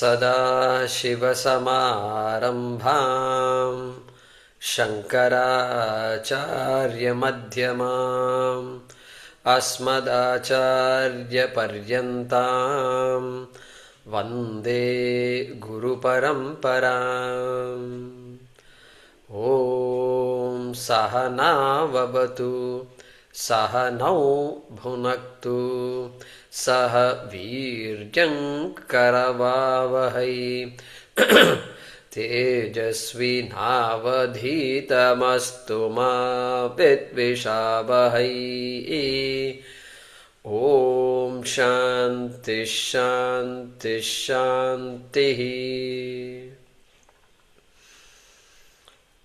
सदाशिवसमारम्भाम् शङ्कराचार्यमध्यमाम् अस्मदाचार्यपर्यन्ताम् वन्दे गुरुपरम्पराम्। ॐ सहनाववतु सहनौ भुनक्तु सह वीर्यं करवावहै तेजस्विनावधीतमस्तु मा विद्विषावहै। ॐ शान्ति शान्ति शान्तिः।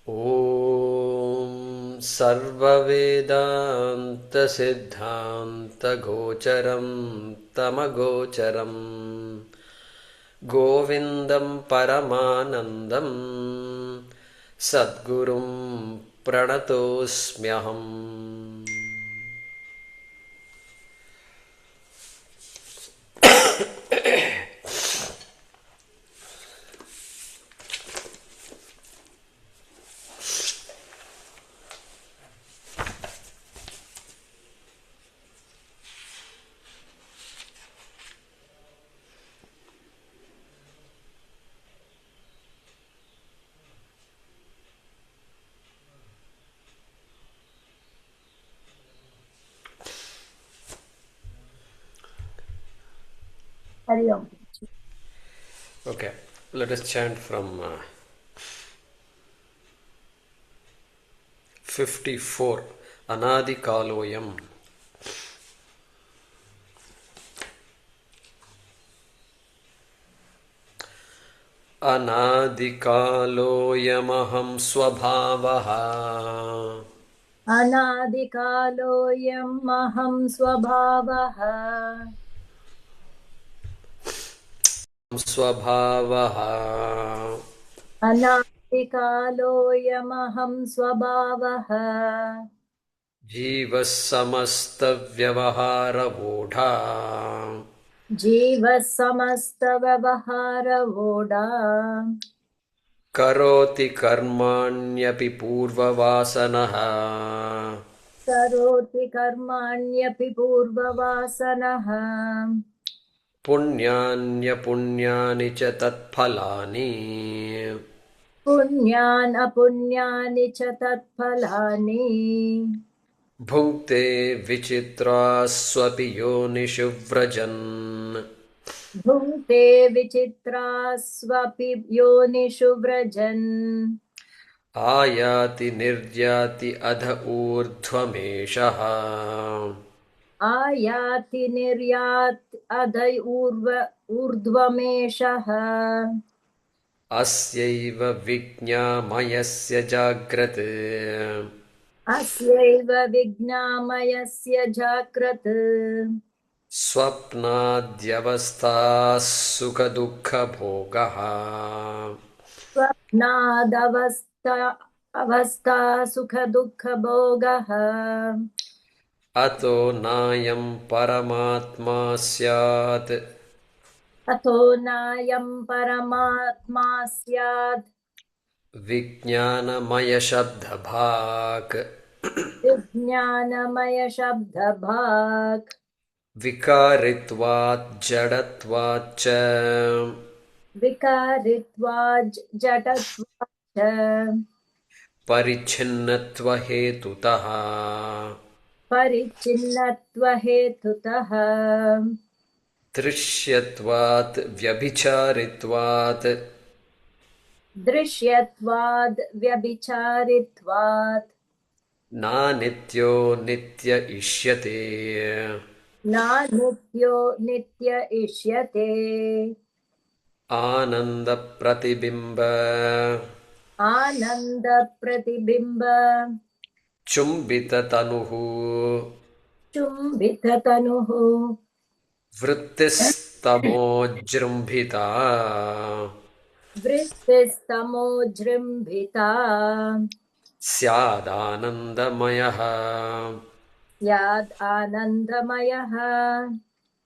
ॐ सर्ववेदान्तसिद्धान्तगोचरं तमगोचरं गोविन्दं परमानन्दं सद्गुरुं प्रणतोऽस्म्यहम्। Okay, let us chant from 54. Anadikaloyam. Anadikaloyamaham swabhavaha. अनादिकालोऽयमहं स्वभावः स्वभावः अनादिकालोऽयमहं स्वभावः जीवः समस्तव्यवहारवोढा जीवः समस्तव्यवहारवोढा करोति कर्माण्यपि पूर्ववासनः करोति कर्माण्यपि पूर्ववासनः पुण्यान्यपुण्यानि च तत्फलानि पुण्यान् अपुण्यानि च तत्फलानि भुङ्क्ते विचित्रास्वपि योनिषु व्रजन् भुङ्क्ते विचित्रास्वपि योनिषु व्रजन् आयाति निर्याति अध ऊर्ध्वमेषः आयाति निर्याति अध ऊर्ध्वमेषः अस्यैव विज्ञामयस्य जाग्रत् अस्यैव विज्ञामयस्य जाग्रत् स्वप्नाद्यवस्थाः सुखदुःखभोगः स्वप्नादवस्था सुखदुःखभोगः अतो नायं परमात्मा स्यात् अतो नायं परमात्मा स्यात् विज्ञानमयशब्दभाक् विज्ञानमयशब्दभाक् विकारित्वात् जडत्वाच्च विकारित्वात् जडत्वाच्च परिच्छिन्नत्वहेतुतः परिच्छिन्नत्वहेतुतः दृश्यत्वात् व्यभिचारित्वात् दृश्यत्वाद् व्यभिचारित्वात् नानित्यो नित्य इष्यते नानित्यो नित्य इष्यते आनन्दप्रतिबिम्ब आनन्दप्रतिबिम्ब चुम्बिततनुः चुम्बिततनुः वृत्तिस्तमोजृम्भिता वृत्तिस्तमोजृम्भिता स्यादानन्दमयः स्यादानन्दमयः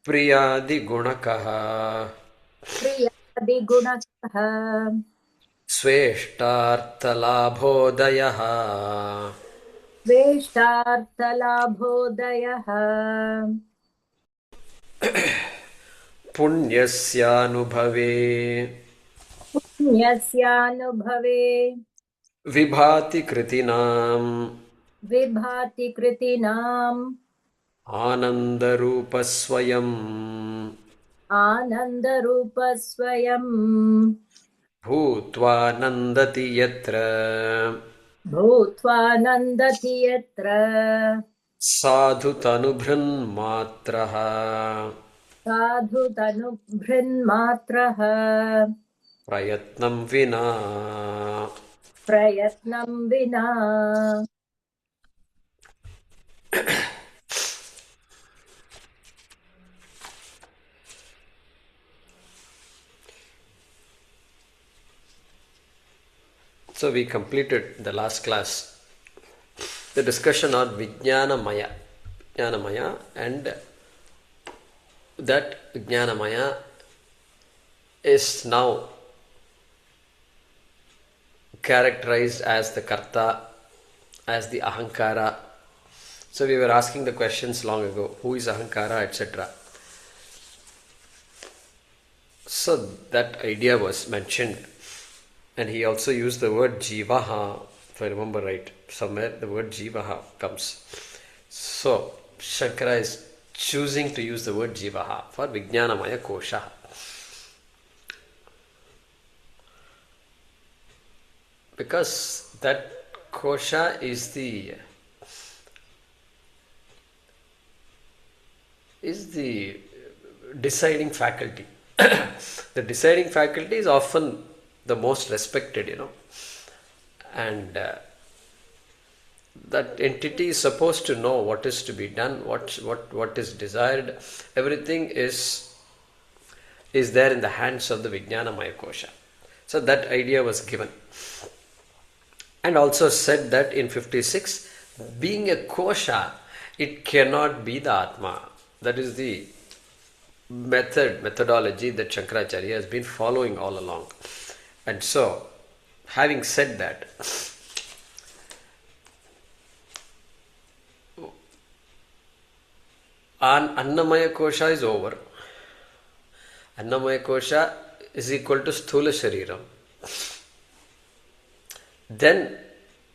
प्रियादिगुणकः priyādiguṇakaḥ sveṣṭārthalābhodayaḥ sveṣṭārthalābhodayaḥ puṇyasyānubhave puṇyasyānubhave vibhāti vibhāti kṛtināmānandarūpaḥ svayaṃ svayaṃ bhūtvā nandati yatra bhūtvā nandati yatra sādhu tanubhṛnmātraḥ sādhu tanubhṛnmātraḥ prayatnaṃ vinā. So we completed the last class the discussion on vijnānamaya, and that vijnānamaya is now characterized as the karta, as the ahankara. So we were asking the questions long ago, who is ahankara, etc. So that idea was mentioned, and he also used the word jivaha, if I remember right, somewhere the word jivaha comes. So Shankara is choosing to use the word jivaha for vijnānamaya kosha. Because that kosha is the deciding faculty. The deciding faculty is often the most respected, and that entity is supposed to know what is to be done, what is desired. Everything is there in the hands of the vijnānamaya kosha. So that idea was given, and also said that in 56, being a kosha, it cannot be the atma. That is the methodology that Shankaracharya has been following all along. And so, having said that, Annamaya kosha is over. Annamaya kosha is equal to sthula shariram. Then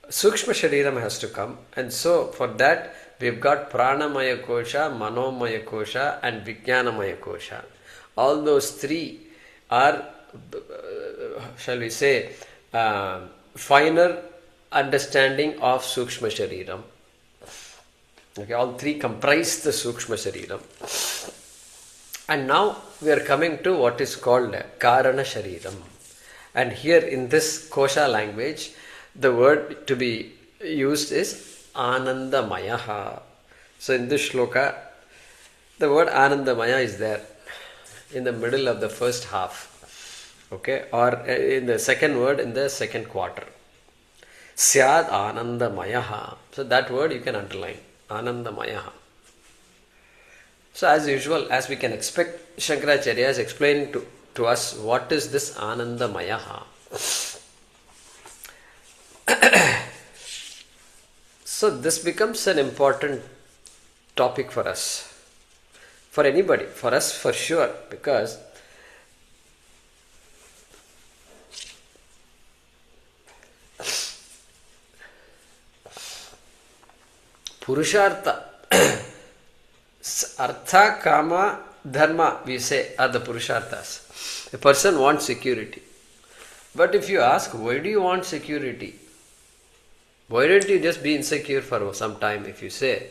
Sukshma Shariram has to come, and so for that we've got Pranamaya Kosha, Manomaya Kosha and Vijnānamaya Kosha. All those three are, shall we say, finer understanding of Sukshma Shariram. Okay, all three comprise the Sukshma Shariram. And now we are coming to what is called kāraṇa Shariram. And here in this Kosha language, the word to be used is ānandamayaḥ. So in this shloka, the word ānandamaya is there in the middle of the first half, okay, or in the second word in the second quarter. syādānandamayaḥ. So that word you can underline, ānandamayaḥ. So as usual, as we can expect, Shankaracharya is explaining to us what is this ānandamayaḥ. So this becomes an important topic for us, for anybody, for us for sure, because purūṣartha, artha, kāma, dharma, we say, are the purūṣarthas. A person wants security. But if you ask, why do you want security? Why don't you just be insecure for some time? If you say,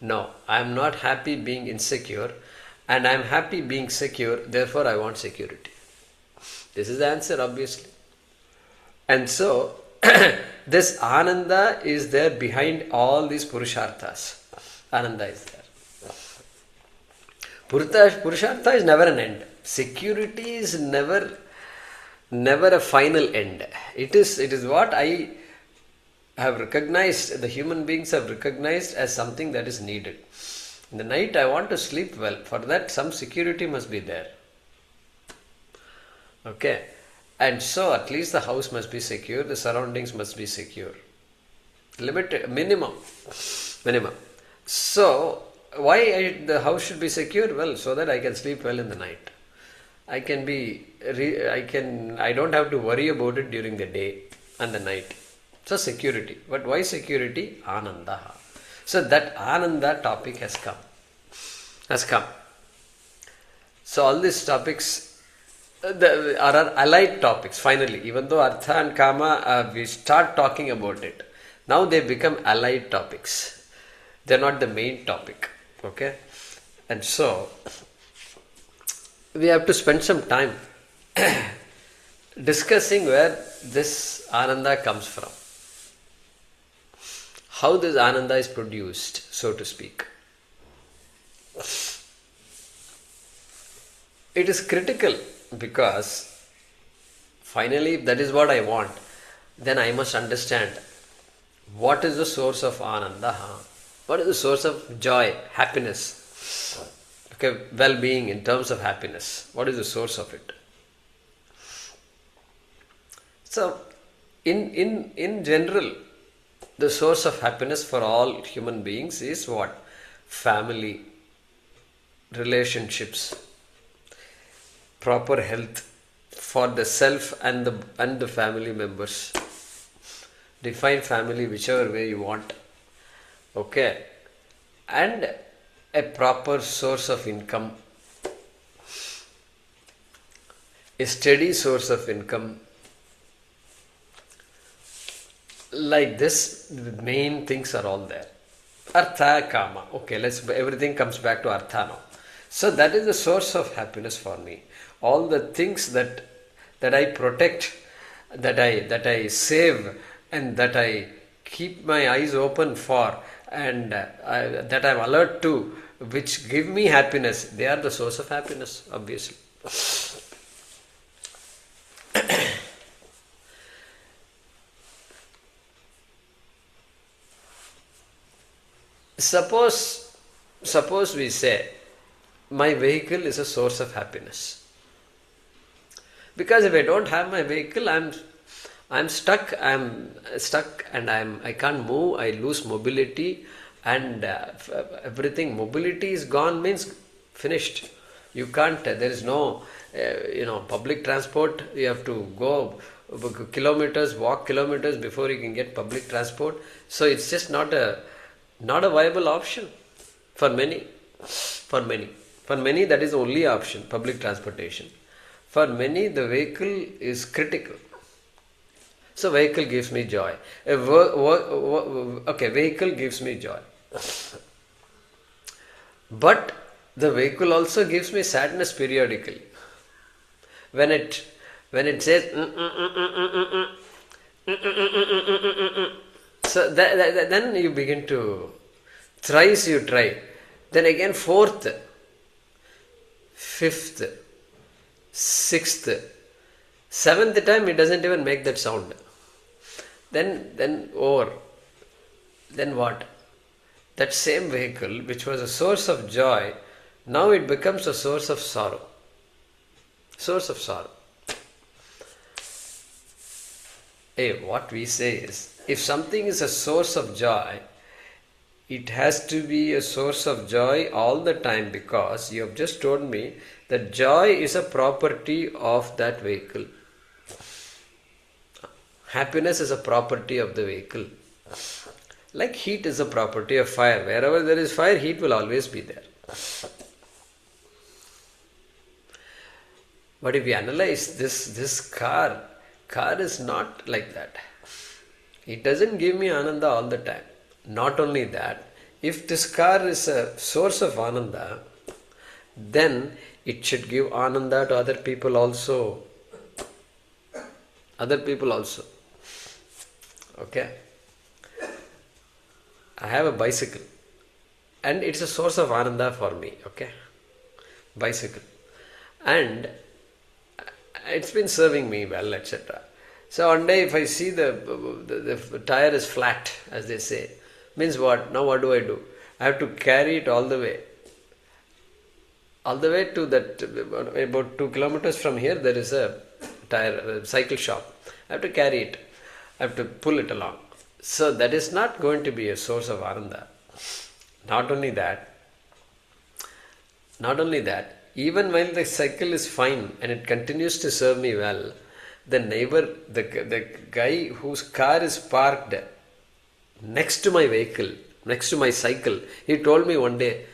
no, I am not happy being insecure and I am happy being secure, therefore I want security. This is the answer, obviously. And so, this Ānanda is there behind all these purūṣarthas. Ānanda is there. Purūṣartha is never an end. Security is never a final end. It is what I have recognized, the human beings have recognized as something that is needed. In the night I want to sleep well. For that some security must be there. Okay. And so at least the house must be secure, the surroundings must be secure. Limited, minimum. So, why the house should be secure? Well, so that I can sleep well in the night. I don't have to worry about it during the day and the night. So security. But why security? Ānanda. So that Ānanda topic has come. So all these topics are allied topics finally. Even though artha and kāma, we start talking about it. Now they become allied topics. They're not the main topic. Okay? And so we have to spend some time discussing where this Ānanda comes from. How this Ānanda is produced, so to speak. It is critical because finally, if that is what I want, then I must understand what is the source of Ānanda, what is the source of joy, happiness. Okay, well-being in terms of happiness. What is the source of it? So, in general, the source of happiness for all human beings is what? Family, relationships, proper health for the self and the family members. Define family whichever way you want. Okay, and a proper source of income, a steady source of income. Like this, the main things are all there. Artha, kāma. Okay, everything comes back to artha now. So that is the source of happiness for me. All the things that I protect, that I save, and that I keep my eyes open for, and that I am alert to, which give me happiness, they are the source of happiness, obviously. Suppose we say, my vehicle is a source of happiness. Because if I don't have my vehicle, I'm stuck, and I can't move, I lose mobility, and everything. Mobility is gone means finished. You can't, there is no, public transport. You have to go kilometers, walk kilometers before you can get public transport. So it's just not a viable option for many. For many, that is the only option, public transportation. For many, the vehicle is critical. So vehicle gives me joy. Vehicle gives me joy. But the vehicle also gives me sadness periodically. When it says so then you begin to, thrice you try, then again fourth, fifth, sixth, seventh time it doesn't even make that sound. Then what? That same vehicle, which was a source of joy, now it becomes a source of sorrow. What we say is, if something is a source of joy, it has to be a source of joy all the time, because you have just told me that joy is a property of that vehicle. Happiness is a property of the vehicle. Like heat is a property of fire. Wherever there is fire, heat will always be there. But if you analyze this car is not like that. It doesn't give me Ānanda all the time. Not only that, if this car is a source of Ānanda, then it should give Ānanda to other people also. Okay. I have a bicycle, and it's a source of Ānanda for me. Okay. Bicycle. And it's been serving me well, etc. So one day if I see the tire is flat, as they say, means what? Now what do? I have to carry it all the way to that, about 2 kilometers from here, there is a cycle shop. I have to carry it. I have to pull it along. So that is not going to be a source of Ānanda. Not only that, even while the cycle is fine and it continues to serve me well, the neighbor, the guy whose car is parked next to my vehicle, next to my cycle, he told me one day,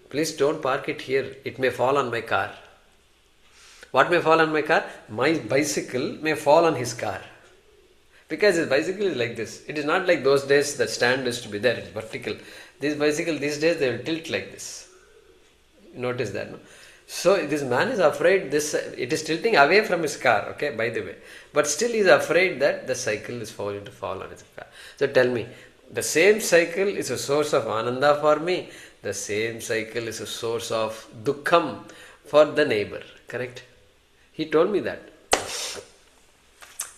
please don't park it here, it may fall on my car. What may fall on my car? My bicycle may fall on his car. Because his bicycle is like this. It is not like those days the stand used to be there, it's vertical. This bicycle these days they will tilt like this. You notice that, no? So this man is afraid it is tilting away from his car, okay, by the way. But still he is afraid that the cycle is going to fall on his car. So tell me, the same cycle is a source of Ānanda for me. The same cycle is a source of dukkham for the neighbor, correct? He told me that.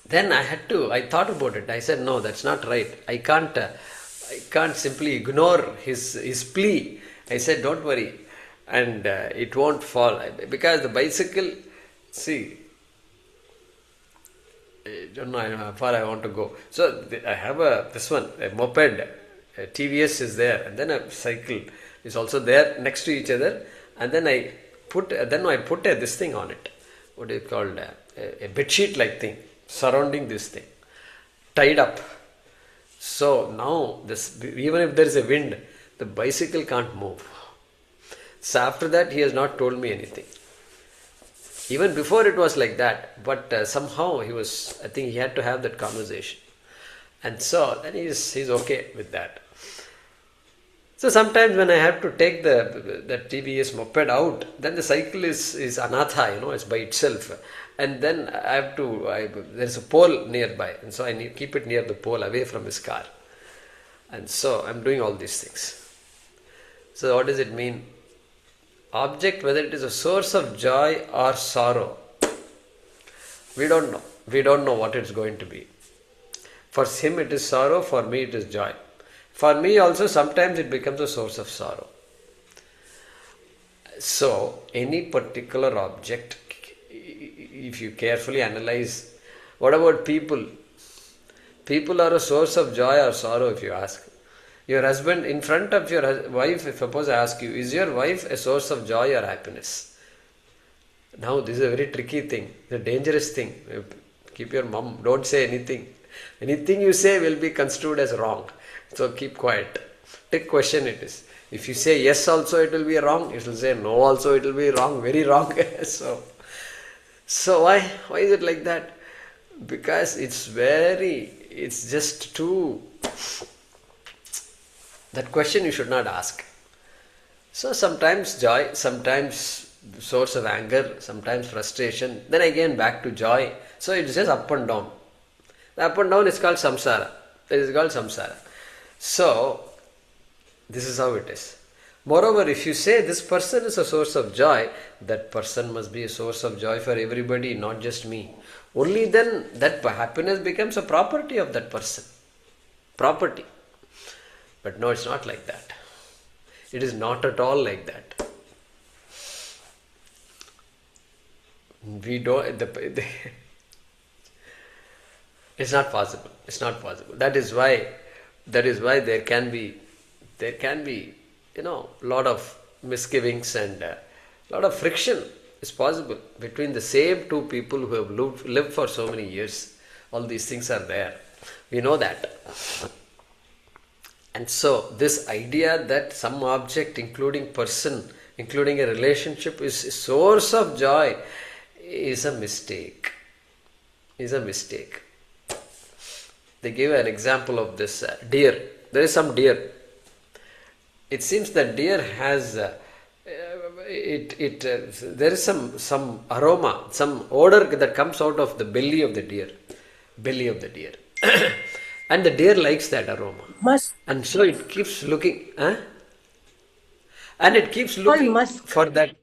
Then I thought about it. I said, no, that's not right. I can't simply ignore his plea. I said, don't worry. And it won't fall. Because the bicycle, see, I don't know how far I want to go. So I have a moped, a TVS is there, and then a cycle is also there next to each other. And then I put this thing on it. What is it called? A bedsheet like thing surrounding this thing, tied up. So now, even if there is a wind, the bicycle can't move. So after that, he has not told me anything. Even before it was like that, but somehow I think he had to have that conversation. And so then he's okay with that. So sometimes when I have to take the TVS moped out, then the cycle is anatha, it's by itself. And then there's a pole nearby, and so I keep it near the pole, away from his car. And so I'm doing all these things. So what does it mean? Object, whether it is a source of joy or sorrow, we don't know. We don't know what it's going to be. For him it is sorrow, for me it is joy. For me also sometimes it becomes a source of sorrow. So any particular object, if you carefully analyze, what about people? People are a source of joy or sorrow, if you ask. Your husband, in front of your wife, if suppose I ask you, is your wife a source of joy or happiness? Now this is a very tricky thing, a dangerous thing. Keep your mum, don't say anything. Anything you say will be construed as wrong. So keep quiet. Trick question it is. If you say yes also it will be wrong, it will say no also it will be wrong, very wrong. So why is it like that? Because it's just too, that question you should not ask. So sometimes joy, sometimes source of anger, sometimes frustration, then again back to joy. So it's just up and down. The up and down is called samsara. That is called samsara. So this is how it is. Moreover, if you say this person is a source of joy, that person must be a source of joy for everybody, not just me. Only then that happiness becomes a property of that person. Property. But no, it's not like that. It is not at all like that. We don't. It's not possible. It's not possible. That is why there can be lot of misgivings and a lot of friction is possible between the same two people who have lived for so many years. All these things are there. We know that. And so this idea that some object, including person, including a relationship, is a source of joy is a mistake. They give an example of this deer. There is some deer. It seems that deer has there is some aroma, some odor that comes out of the belly of the deer. And the deer likes that aroma. And so it keeps looking, and it keeps looking for that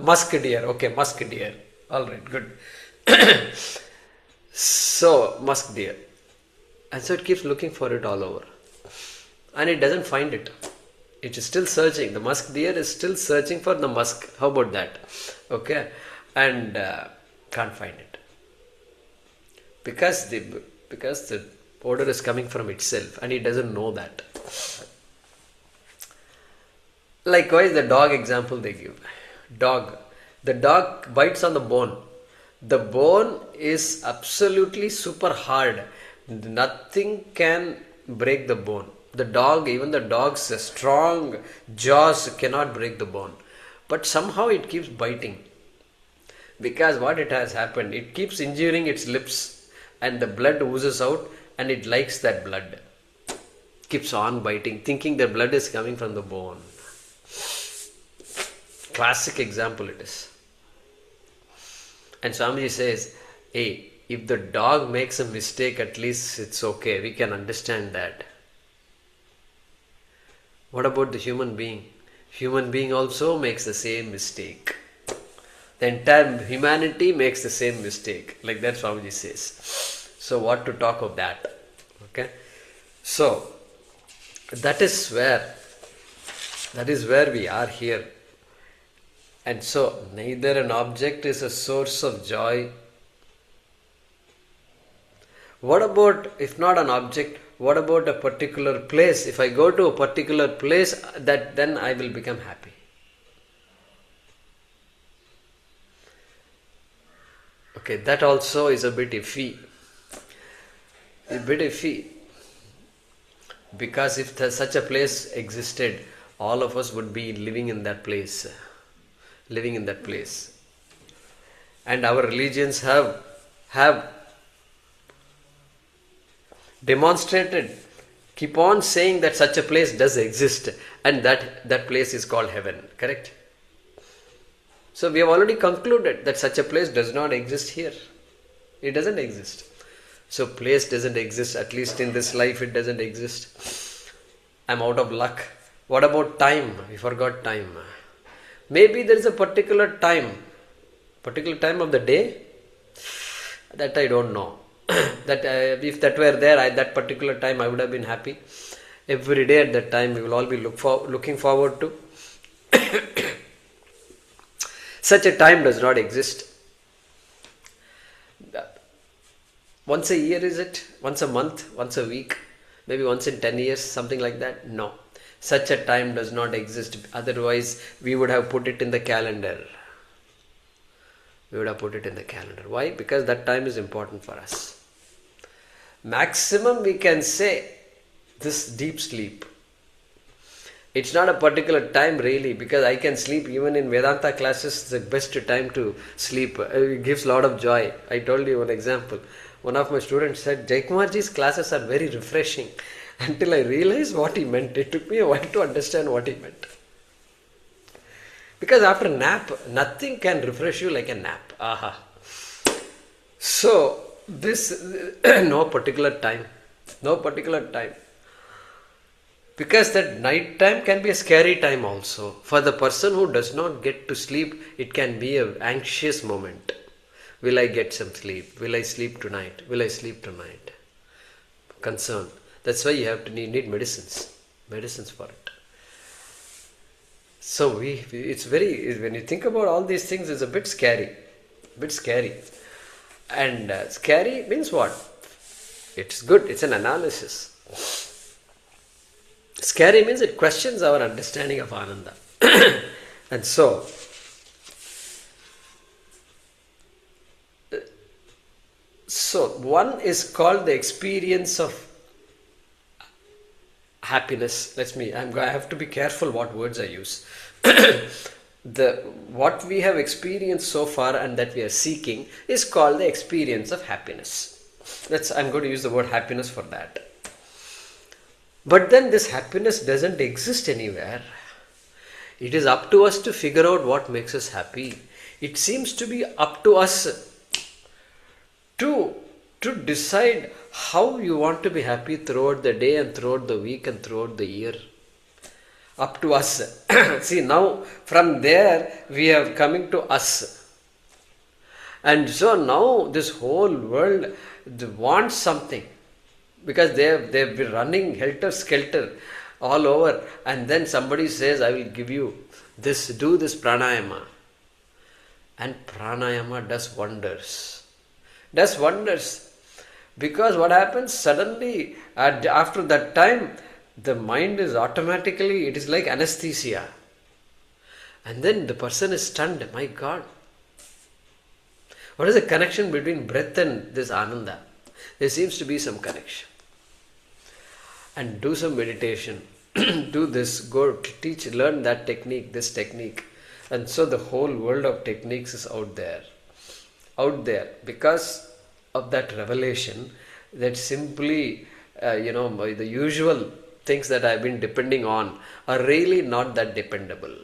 musk deer. Okay, musk deer. All right, good. So musk deer, and so it keeps looking for it all over, and it doesn't find it. It is still searching. The musk deer is still searching for the musk. How about that? Okay, and Can't find it. Because the odor is coming from itself and he doesn't know that. Likewise, the dog example they give. The dog bites on the bone. The bone is absolutely super hard. Nothing can break the bone. Even the dog's strong jaws cannot break the bone. But somehow it keeps biting. Because what it has happened, it keeps injuring its lips and the blood oozes out and it likes that blood. Keeps on biting, thinking the blood is coming from the bone. Classic example it is. And Swamiji says, hey, if the dog makes a mistake, at least it's okay. We can understand that. What about the human being? Human being also makes the same mistake. The entire humanity makes the same mistake. Like that Swamiji says. So what to talk of that? Okay. So that is where we are here. And so neither an object is a source of joy. What about, if not an object, what about a particular place? If I go to a particular place, then I will become happy. Okay, that also is a bit iffy. Because if such a place existed, all of us would be living in that place. And our religions have demonstrated, keep on saying that such a place does exist and that place is called heaven. Correct? So we have already concluded that such a place does not exist here. It doesn't exist. So place doesn't exist, at least in this life it doesn't exist. I'm out of luck. What about time? We forgot time. Maybe there is a particular time of the day, that I don't know. That if that were there, that particular time I would have been happy. Every day at that time we will all be looking forward to. Such a time does not exist. Once a year is it? Once a month? Once a week? Maybe once in 10 years? Something like that? No. Such a time does not exist. Otherwise, we would have put it in the calendar. Why? Because that time is important for us. Maximum we can say this deep sleep. It's not a particular time really, because I can sleep even in Vedanta classes. The best time to sleep. It gives a lot of joy. I told you one example. One of my students said, Jaykumarji's classes are very refreshing. Until I realized what he meant. It took me a while to understand what he meant. Because after a nap, nothing can refresh you like a nap. Aha. So, this, no particular time. Because that night time can be a scary time also. For the person who does not get to sleep, it can be an anxious moment. Will I get some sleep? Will I sleep tonight? Concern. That's why you need medicines for it. So it's very, when you think about all these things, it's a bit scary. And scary means what? It's good, it's an analysis. Scary means it questions our understanding of Ānanda. And so one is called the experience of happiness. I have to be careful what words I use. What we have experienced so far and that we are seeking is called the experience of happiness. I'm going to use the word happiness for that. But then this happiness doesn't exist anywhere. It is up to us to figure out what makes us happy. It seems to be up to us to decide how you want to be happy throughout the day and throughout the week and throughout the year. Up to us. See, now from there we are coming to us. And so now this whole world wants something. Because they've been running helter-skelter all over. And then somebody says, I will give you this, do this pranayama. And pranayama does wonders. Does wonders. Because what happens suddenly, after that time, the mind is automatically, it is like anesthesia. And then the person is stunned. My God. What is the connection between breath and this Ānanda? There seems to be some connection. And do some meditation. Do this. Go teach, learn that technique, this technique. And so the whole world of techniques is out there. Out there. Because of that revelation, that simply, the usual things that I've been depending on are really not that dependable.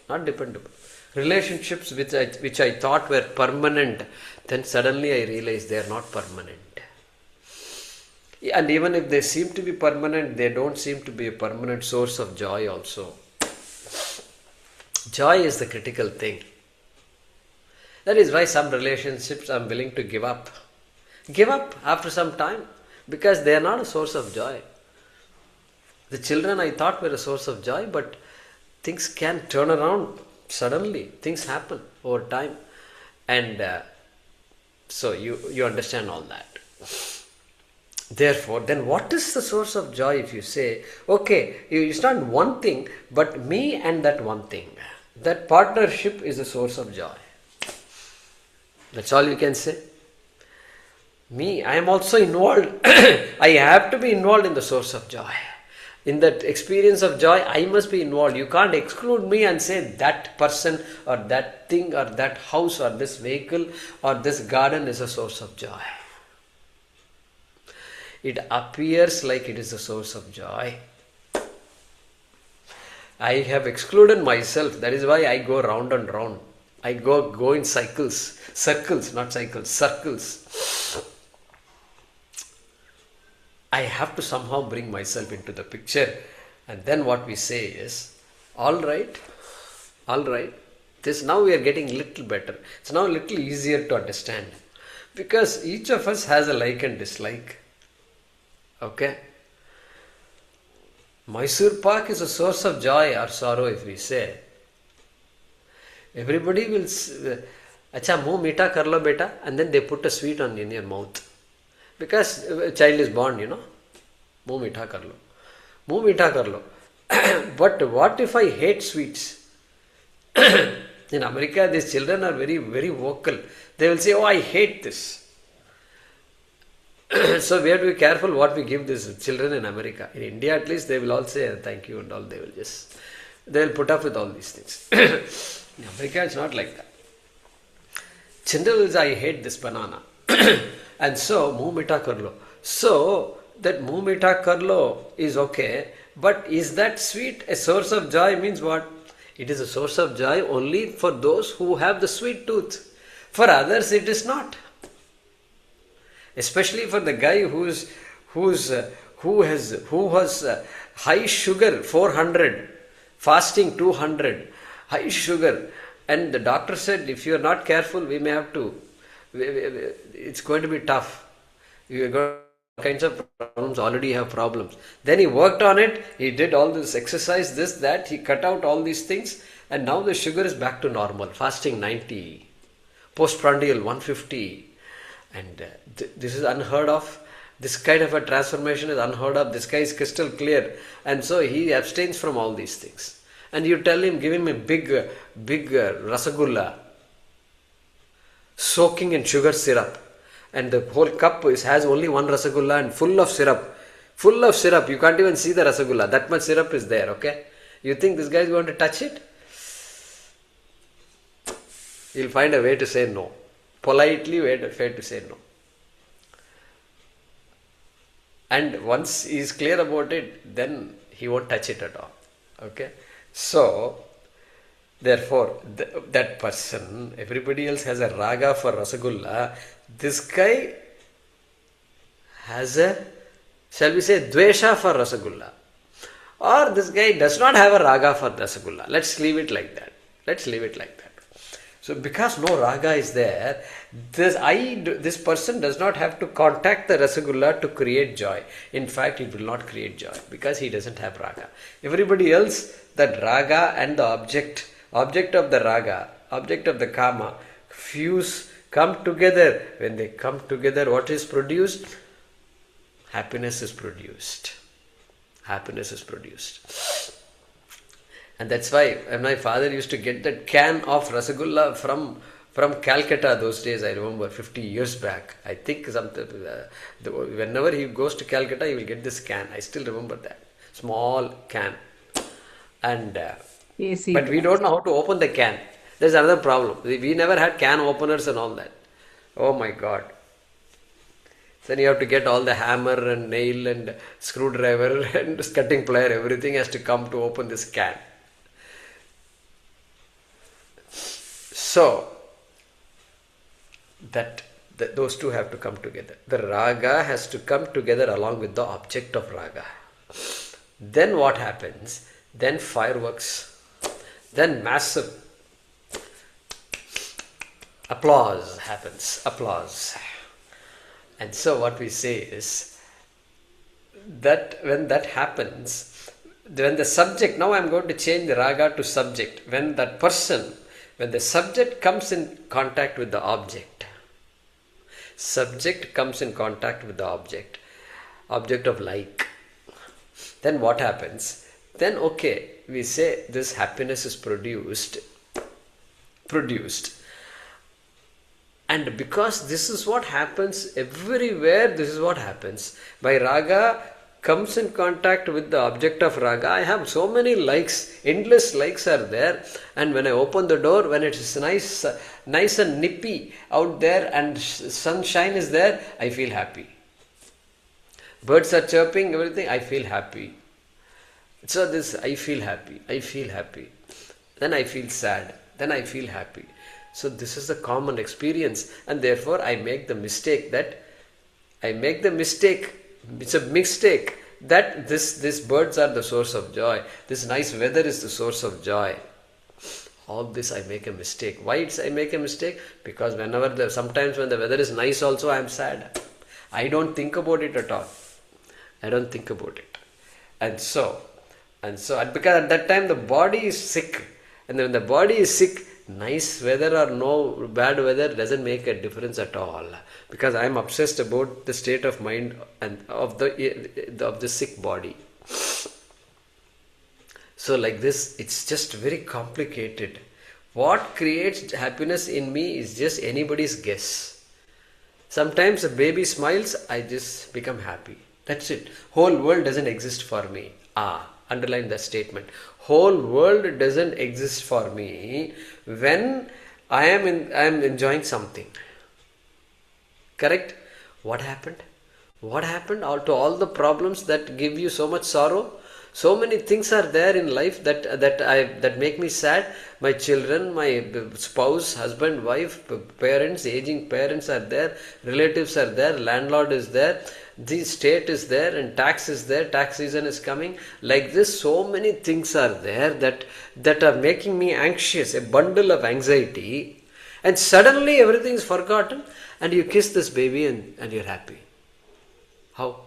Not dependable. Relationships which I thought were permanent, then suddenly I realized they are not permanent. And even if they seem to be permanent, they don't seem to be a permanent source of joy also. Joy is the critical thing. That is why some relationships I'm willing to give up. Give up after some time, because they are not a source of joy. The children I thought were a source of joy, but things can turn around suddenly. Things happen over time. And so you understand all that. Therefore, then what is the source of joy if you say, okay, it's not one thing, but me and that one thing. That partnership is a source of joy. That's all you can say. Me, I am also involved. I have to be involved in the source of joy. In that experience of joy, I must be involved. You can't exclude me and say that person or that thing or that house or this vehicle or this garden is a source of joy. It appears like it is a source of joy. I have excluded myself. That is why I go round and round. I go in cycles. Circles, not cycles. Circles. I have to somehow bring myself into the picture. And then what we say is, all right. This now we are getting little better. It's now a little easier to understand. Because each of us has a like and dislike. Okay? Mysore Pak is a source of joy or sorrow if we say. Everybody will say, Acha, muh meetha kar lo beta, and then they put a sweet on in your mouth. Because a child is born, Muh meetha kar lo. Muh meetha kar lo. But what if I hate sweets? In America, these children are very, very vocal. They will say, oh, I hate this. So we have to be careful what we give these children in America. In India at least they will all say thank you and all. They will put up with all these things. In America it's not like that. Children will say I hate this banana. And so muh meetha kar lo. So that muh meetha kar lo is okay. But is that sweet a source of joy? Means what? It is a source of joy only for those who have the sweet tooth. For others it is not. Especially for the guy who has high sugar 400, fasting 200, high sugar, and the doctor said if you are not careful we may have to, it's going to be tough. You have got all kinds of problems, already have problems. Then he worked on it, he did all this exercise, this, that, he cut out all these things, and now the sugar is back to normal. Fasting 90, postprandial 150. And this is unheard of. This kind of a transformation is unheard of. This guy is crystal clear. And so he abstains from all these things. And you tell him, give him a big rasagulla, soaking in sugar syrup. And the whole cup has only one rasagulla and full of syrup. Full of syrup. You can't even see the rasagulla. That much syrup is there, okay? You think this guy is going to touch it? He'll find a way to say no. Politely fair to say no. And once he is clear about it, then he won't touch it at all. Okay? So, therefore, that person, everybody else has a raga for rasagulla. This guy has a, shall we say, dvesha for rasagulla. Or this guy does not have a raga for rasagulla. Let's leave it like that. So because no raga is there, this person does not have to contact the rasagulla to create joy. In fact, it will not create joy because he doesn't have raga. Everybody else, that raga and the object of the raga object of the kāma fuse, come together. When they come together, what is produced? Happiness is produced. Happiness is produced. And that's why my father used to get that can of Rasagulla from Calcutta those days. I remember 50 years back. I think whenever he goes to Calcutta, he will get this can. I still remember that. Small can. And but we don't know how to open the can. There's another problem. We never had can openers and all that. Oh my God. Then you have to get all the hammer and nail and screwdriver and cutting plier. Everything has to come to open this can. So, those two have to come together. The raga has to come together along with the object of raga. Then what happens? Then fireworks. Then massive applause happens. Applause. And so what we say is that when that happens, when the subject, now I am going to change the raga to subject. When the subject comes in contact with the object comes in contact with the object of like, then what happens? Then okay, we say this happiness is produced. And because this is what happens everywhere, this is what happens. My raga comes in contact with the object of raga. I have so many likes, endless likes are there. And when I open the door, when it is nice and nippy out there and sunshine is there, I feel happy. Birds are chirping, everything, I feel happy. So this, I feel happy. Then I feel sad. Then I feel happy. So this is the common experience, and therefore I make the mistake, it's a mistake that this birds are the source of joy, this nice weather is the source of joy. All this I make a mistake. Why I make a mistake? Because sometimes when the weather is nice also I am sad. I don't think about it at all. And so because at that time the body is sick, and when the body is sick, nice weather or no bad weather doesn't make a difference at all, because I am obsessed about the state of mind and of the sick body. So like this, it's just very complicated. What creates happiness in me is just anybody's guess. Sometimes a baby smiles, I just become happy. That's it. Whole world doesn't exist for me. Underline that statement. Whole world doesn't exist for me when I am enjoying something. Correct? What happened? What happened to all the problems that give you so much sorrow? So many things are there in life that make me sad. My children, my spouse, husband, wife, parents, aging parents are there, relatives are there, landlord is there, the state is there, and tax is there, tax season is coming. Like this, so many things are there that are making me anxious, a bundle of anxiety, and suddenly everything is forgotten, and you kiss this baby and you're happy. How?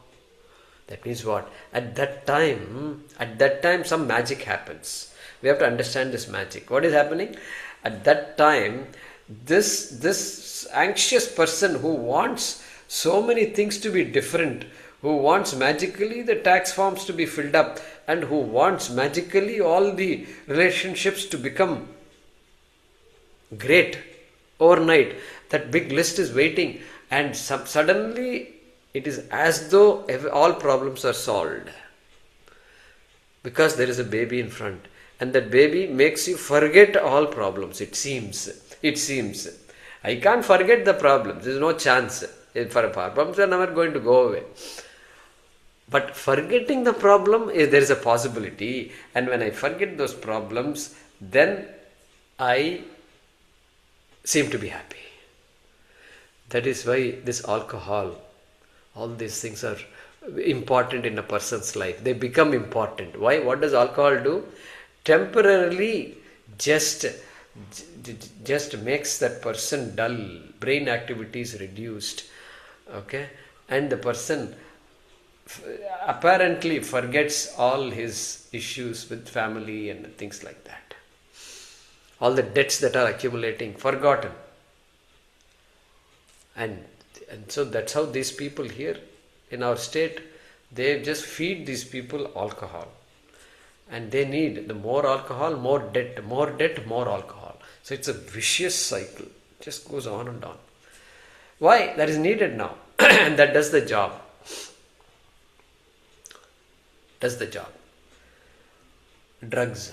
That means what? At that time some magic happens. We have to understand this magic. What is happening? At that time, this anxious person who wants so many things to be different, who wants magically the tax forms to be filled up, and who wants magically all the relationships to become great overnight, that big list is waiting, and suddenly it is as though all problems are solved, because there is a baby in front, and that baby makes you forget all problems. It seems I can't forget the problems. There is no chance. For problems are never going to go away. But forgetting the problem, there is a possibility, and when I forget those problems, then I seem to be happy. That is why this alcohol, all these things are important in a person's life. They become important. Why? What does alcohol do? Temporarily just makes that person dull. Brain activity is reduced. Okay? And the person apparently forgets all his issues with family and things like that. all the debts that are accumulating, forgotten. And so that's how these people here in our state, they just feed these people alcohol. And they need the more alcohol, more debt, more alcohol. So it's a vicious cycle. It just goes on and on. Why? That is needed now. And that does the job. Does the job. Drugs.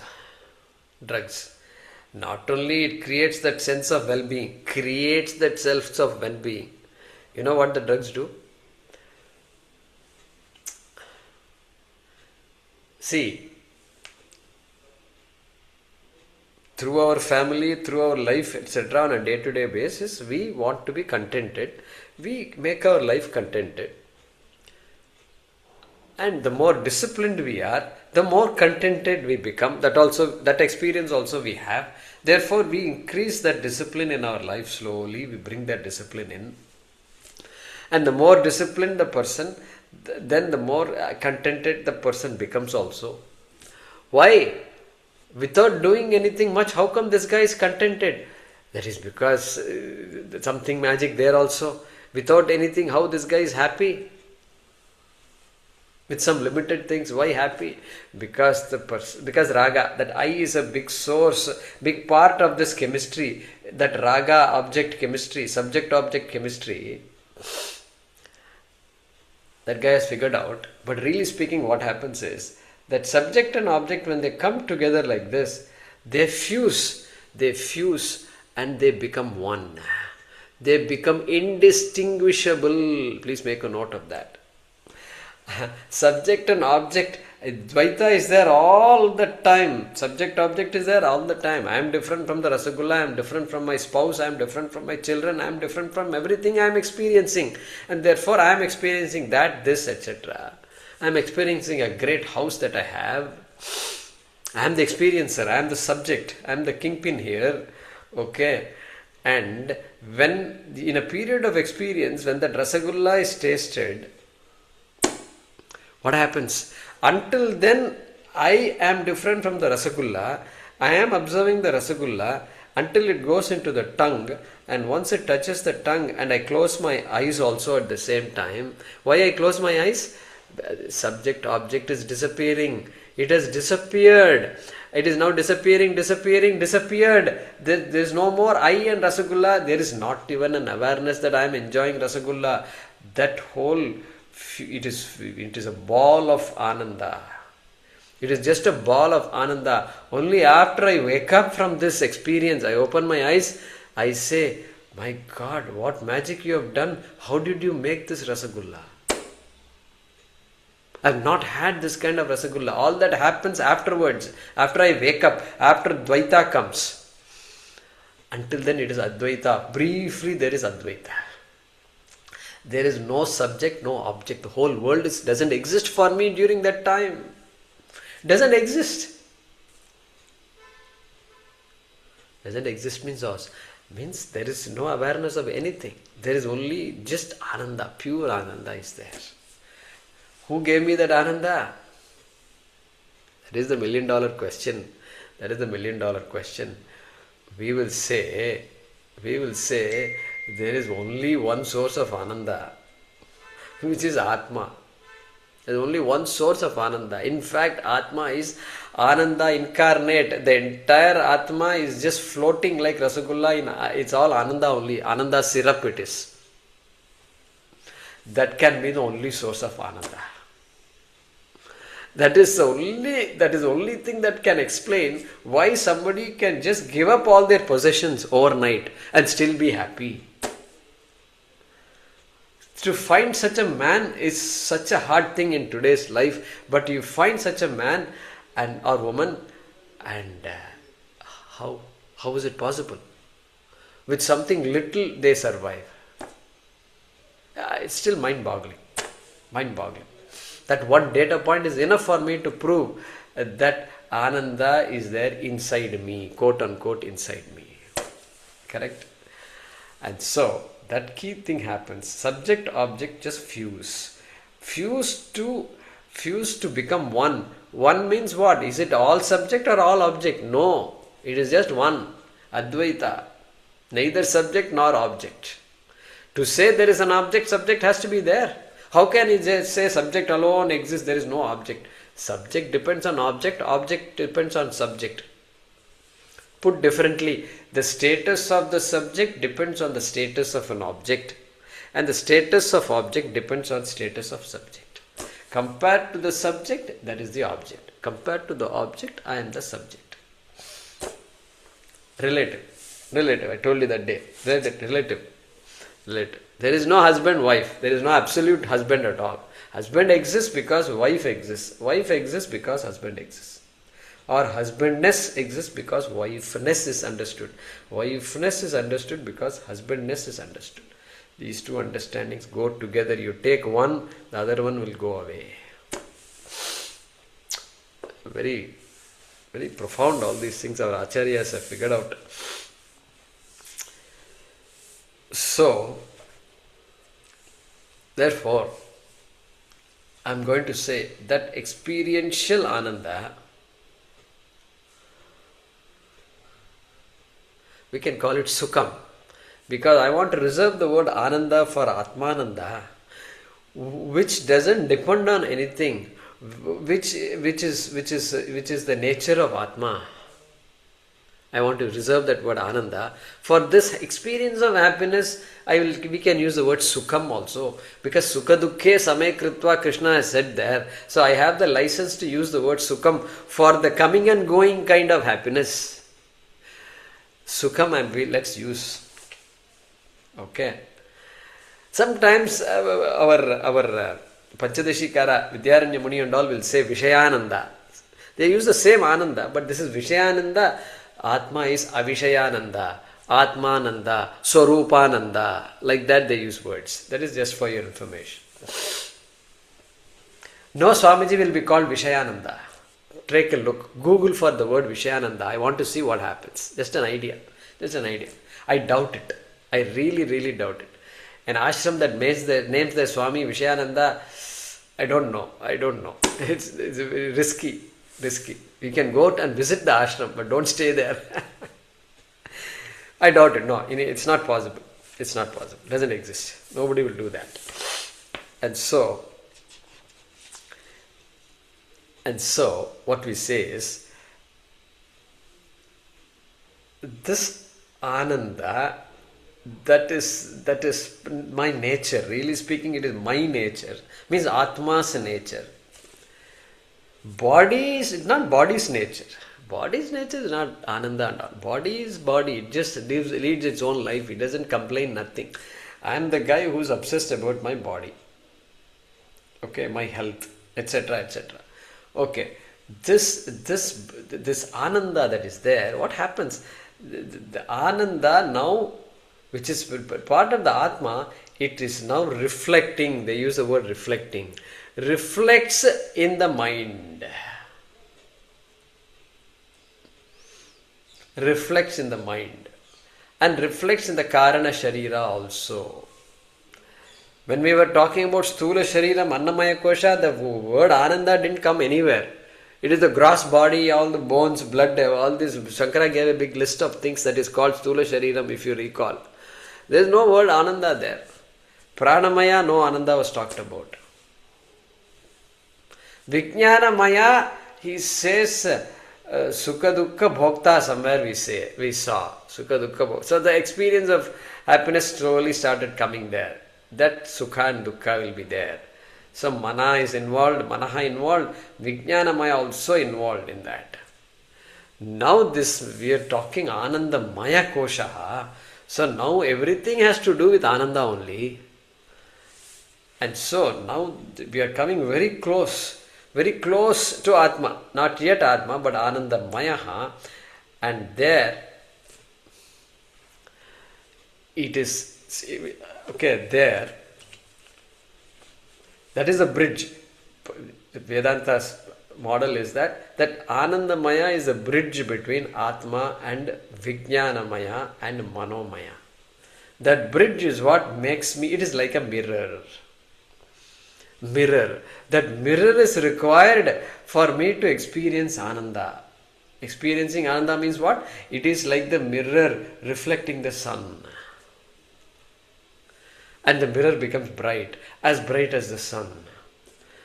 Not only it creates that sense of well-being, creates that sense of well-being. You know what the drugs do? See, through our family, through our life, etc., on a day-to-day basis, we want to be contented. We make our life contented. And the more disciplined we are, the more contented we become. That experience also we have. Therefore, we increase that discipline in our life slowly. We bring that discipline in. And the more disciplined the person, then the more contented the person becomes also. Why? Without doing anything much, how come this guy is contented? That is because something magic there also. Without anything, how this guy is happy? With some limited things, why happy? Because raga, that I is a big source, big part of this chemistry, that raga object chemistry, subject-object chemistry, that guy has figured out. But really speaking, what happens is that subject and object, when they come together like this, they fuse and they become one. They become indistinguishable. Please make a note of that. Subject and object, Dvaita is there all the time. Subject object is there all the time. I am different from the Rasagula, I am different from my spouse, I am different from my children, I am different from everything I am experiencing. And therefore I am experiencing that, this, etc. I am experiencing a great house that I have. I am the experiencer, I am the subject, I am the kingpin here. Okay. And when in a period of experience, when that Rasagula is tasted, what happens? Until then, I am different from the Rasagulla. I am observing the Rasagulla until it goes into the tongue. And once it touches the tongue, and I close my eyes also at the same time. Why I close my eyes? Subject, object is disappearing. It has disappeared. It is now disappearing, disappeared. There is no more I and Rasagulla. There is not even an awareness that I am enjoying Rasagulla. That whole... It is a ball of Ānanda. It is just a ball of Ānanda. Only after I wake up from this experience, I open my eyes, I say, my God, what magic you have done. How did you make this Rasagulla? I have not had this kind of Rasagulla. All that happens afterwards, after I wake up, after Dvaita comes. Until then it is Advaita. Briefly there is Advaita. There is no subject, no object. The whole world doesn't exist for me during that time. Doesn't exist. Doesn't exist means there is no awareness of anything. There is only just Ānanda, pure Ānanda is there. Who gave me that Ānanda? That is the $1 million question. That is the $1 million question. We will say, there is only one source of Ānanda, which is Atma. There is only one source of Ānanda. In fact, Atma is Ānanda incarnate. The entire Atma is just floating like Rasagulla. It's all Ānanda only. Ānanda syrup it is. That can be the only source of Ānanda. That is the only thing that can explain why somebody can just give up all their possessions overnight and still be happy. To find such a man is such a hard thing in today's life, but you find such a man or woman, and how is it possible? With something little they survive. It's still mind-boggling. That one data point is enough for me to prove that Ānanda is there inside me, quote unquote inside me. Correct? And so that key thing happens. Subject object just fuse. Fuse to become one. One means what? Is it all subject or all object? No. It is just one. Advaita. Neither subject nor object. To say there is an object, subject has to be there. How can you just say subject alone exists, there is no object? Subject depends on object, object depends on subject. Put differently, the status of the subject depends on the status of an object, and the status of object depends on status of subject. Compared to the subject, that is the object. Compared to the object, I am the subject. Relative. I told you that day. Relative. There is no husband-wife. There is no absolute husband at all. Husband exists because wife exists. Wife exists because husband exists. Or husbandness exists because wifeness is understood. Wifeness is understood because husbandness is understood. These two understandings go together. You take one, the other one will go away. Very, very profound, all these things our acharyas have figured out. So, therefore, I am going to say that experiential Ānanda, we can call it Sukham, because I want to reserve the word Ānanda for Atmananda, which doesn't depend on anything, which is the nature of Atma. I want to reserve that word Ānanda. For this experience of happiness, we can use the word Sukham also, because Sukha Dukkhe Same Kritva, Krishna has said there. So I have the license to use the word Sukham for the coming and going kind of happiness. Sukham, and let's use. Okay. Sometimes our Panchadashikara, Vidyaranya Muni and all will say viṣayānanda. They use the same Ānanda, but this is viṣayānanda. Atma is aviṣayānanda, Atmananda, Swarupananda. Like that they use words. That is just for your information. No Swamiji will be called viṣayānanda. Take a look. Google for the word viṣayānanda. I want to see what happens. Just an idea. I doubt it. I really doubt it. An ashram that names their Swami viṣayānanda, I don't know. It's very risky. You can go out and visit the ashram, but don't stay there. I doubt it. No, it's not possible. It doesn't exist. Nobody will do that. And so, what we say is, this Ānanda, that is my nature. Really speaking, it is my nature. Means Atma's nature. Body is not body's nature. Body's nature is not Ānanda and all. Body is body. It just leads its own life. It doesn't complain nothing. I am the guy who's obsessed about my body. Okay, my health, etc. Okay, this Ānanda that is there, what happens? The Ānanda now, which is part of the Atma, it is now reflecting. They use the word reflecting. Reflects in the mind. Reflects in the mind. And reflects in the kāraṇa sarīra also. When we were talking about sthula shariram, annamaya kosha, the word Ānanda didn't come anywhere. It is the gross body, all the bones, blood, all this. Shankara gave a big list of things that is called sthula shariram, if you recall. There is no word Ānanda there. Pranamaya, no Ānanda was talked about. Vijnānamaya, he says, Sukha Dukkha Bhokta, somewhere we saw. Sukha Dukkha Bhokta. So the experience of happiness slowly started coming there. That Sukha and Dukkha will be there. So Manaha is involved, Vijnānamaya also involved in that. Now we are talking Ānandamaya Kosha. So now everything has to do with Ānanda only. And so now we are coming very close to Atma. Not yet Atma, but Ānandamayaḥ. And there it is, okay, there. That is a bridge. Vedanta's model is that Ānandamaya is a bridge between Atma and Vijnānamaya and Manomaya. That bridge is what makes me, it is like a mirror. That mirror is required for me to experience Ānanda. Experiencing Ananda means what? It is like the mirror reflecting the sun. And the mirror becomes bright as the sun.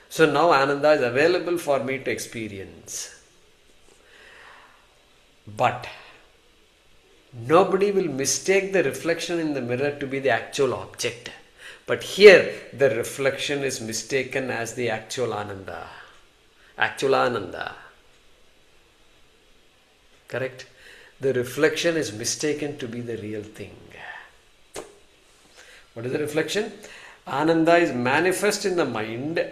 So now Ananda is available for me to experience. But nobody will mistake the reflection in the mirror to be the actual object. But here the reflection is mistaken as the actual Ananda. Actual Ananda. Correct? The reflection is mistaken to be the real thing. What is the reflection? Ananda is manifest in the mind.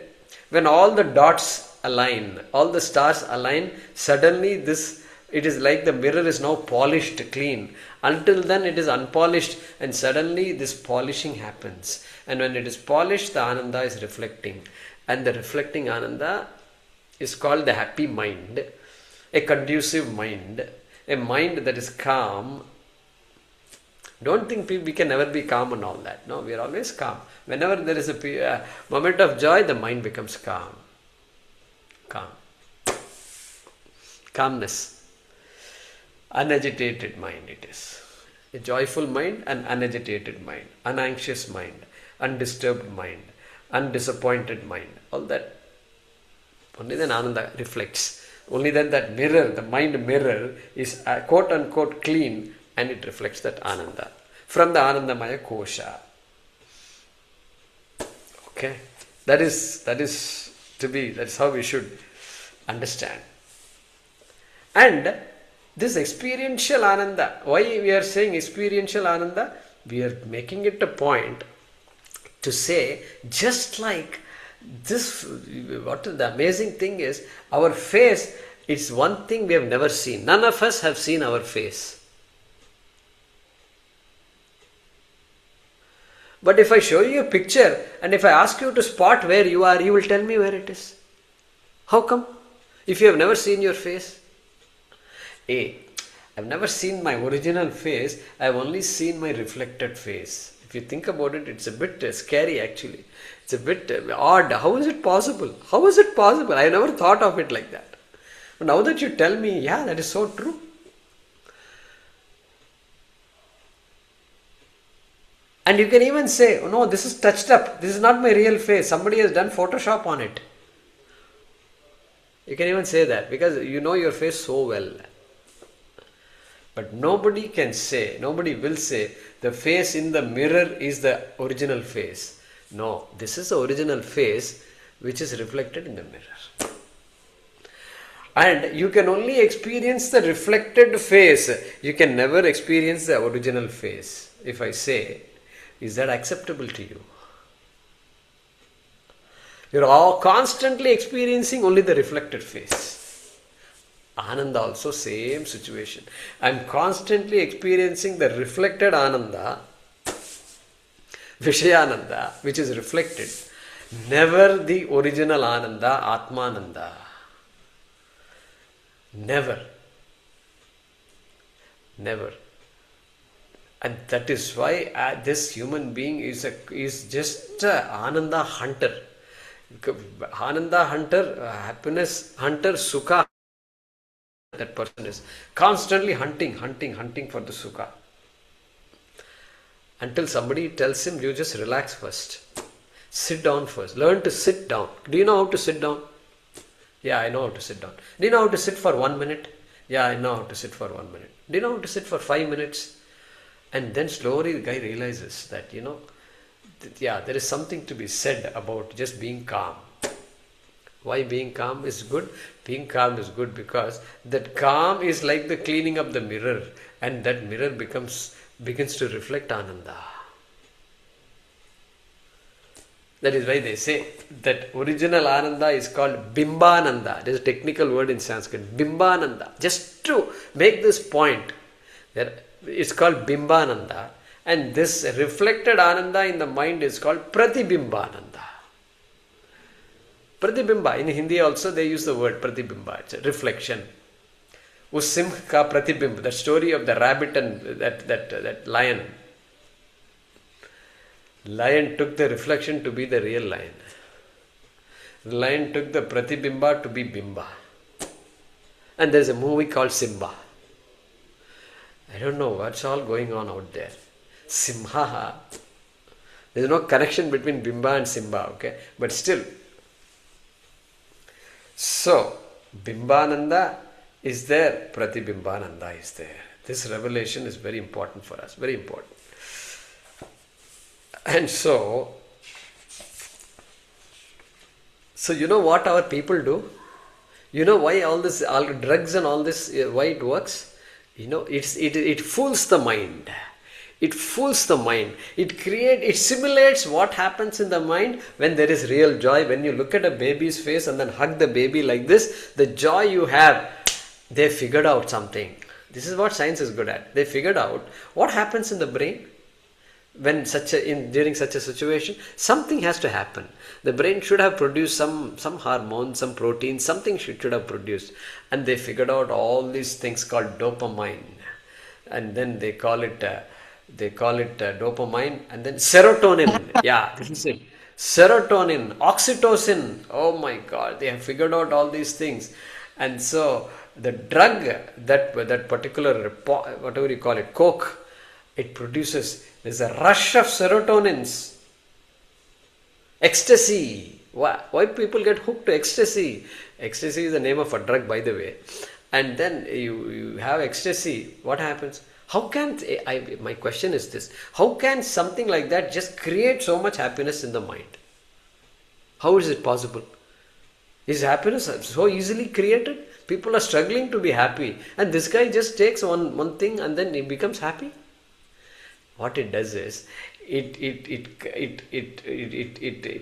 When all the dots align, all the stars align, suddenly it is like the mirror is now polished, clean. Until then it is unpolished, and suddenly this polishing happens. And when it is polished, the Ananda is reflecting. And the reflecting Ananda is called the happy mind, a conducive mind, a mind that is calm. Don't think we can never be calm and all that. No, we are always calm. Whenever there is a moment of joy, the mind becomes calm. Calm. Calmness. Unagitated mind it is. A joyful mind, an unagitated mind, unanxious mind, undisturbed mind, undisappointed mind. All that. Only then Ananda reflects. Only then that mirror, the mind mirror, is quote unquote clean, and it reflects that Ananda from the Ānandamaya kosha. Okay, that is how we should understand. And this experiential Ananda, why we are saying experiential Ananda? We are making it a point to say, just like this, what the amazing thing is, our face is one thing we have never seen. None of us have seen our face. But if I show you a picture and if I ask you to spot where you are, you will tell me where it is. How come? If you have never seen your face. I've never seen my original face, I've only seen my reflected face. If you think about it, it's a bit scary actually. It's a bit odd. How is it possible? How is it possible? I never thought of it like that. But now that you tell me, yeah, that is so true. And you can even say, oh, no, this is touched up. This is not my real face. Somebody has done Photoshop on it. You can even say that because you know your face so well. But nobody can say, nobody will say, the face in the mirror is the original face. No, this is the original face which is reflected in the mirror. And you can only experience the reflected face. You can never experience the original face. If I say, is that acceptable to you? You're all constantly experiencing only the reflected face. Ananda also, same situation. I'm constantly experiencing the reflected Ananda, viṣayānanda, which is reflected. Never the original Ananda, Atmananda. Never. Never. And that is why this human being is just an Ananda hunter. Ananda hunter, happiness hunter, sukha. That person is constantly hunting for the sukha. Until somebody tells him, you just relax first. Sit down first. Learn to sit down. Do you know how to sit down? Yeah, I know how to sit down. Do you know how to sit for 1 minute? Yeah, I know how to sit for 1 minute. Do you know how to sit for 5 minutes? And then slowly the guy realizes that, there is something to be said about just being calm. Why being calm is good? Being calm is good because that calm is like the cleaning up the mirror, and that mirror begins to reflect Ananda. That is why they say that original Ananda is called bimbānanda. There is a technical word in Sanskrit, bimbānanda. Just to make this point, it's called bimbānanda, and this reflected Ananda in the mind is called pratibimbananda. Pratibimba, in Hindi also they use the word pratibimba, it's a reflection. Usimh ka pratibimba, the story of the rabbit and that lion. Lion took the reflection to be the real lion. The lion took the pratibimba to be bimba. And there's a movie called Simba. I don't know what's all going on out there. Simha. There's no connection between Bimba and Simba, okay? But still. So, Bimbānanda is there, Pratibimbānanda is there. This revelation is very important for us, very important. And so you know what our people do? You know why all drugs and all this, why it works? You know, it fools the mind. It fools the mind. It simulates what happens in the mind when there is real joy. When you look at a baby's face and then hug the baby like this, the joy you have, they figured out something. This is what science is good at. They figured out what happens in the brain when during such a situation. Something has to happen. The brain should have produced some hormone, some protein, something should have produced. And they figured out all these things called dopamine. And then they call it dopamine, and then serotonin. Yeah, this is it. Serotonin, oxytocin. Oh my God, they have figured out all these things. And so the drug, that particular, whatever you call it, coke, it produces, there's a rush of serotonins. Ecstasy. Why people get hooked to ecstasy? Ecstasy is the name of a drug, by the way. And then you have ecstasy. What happens? How can, my question is this, how can something like that just create so much happiness in the mind? How is it possible? Is happiness so easily created? People are struggling to be happy, and this guy just takes one thing and then he becomes happy. What it does is, it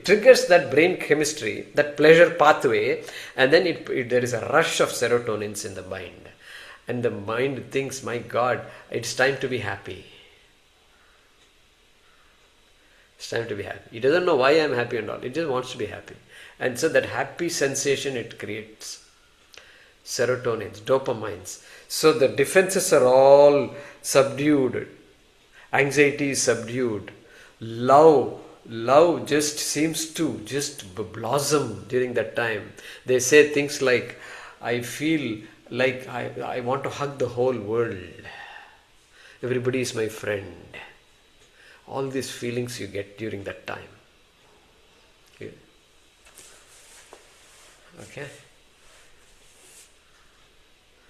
triggers that brain chemistry, that pleasure pathway, and then there is a rush of serotonins in the mind. And the mind thinks, my God, it's time to be happy. It's time to be happy. It doesn't know why I'm happy and all. It just wants to be happy. And so that happy sensation it creates. Serotonins, dopamines. So the defenses are all subdued. Anxiety is subdued. Love just seems to just blossom during that time. They say things like, I feel like I want to hug the whole world. Everybody is my friend. All these feelings you get during that time. Okay?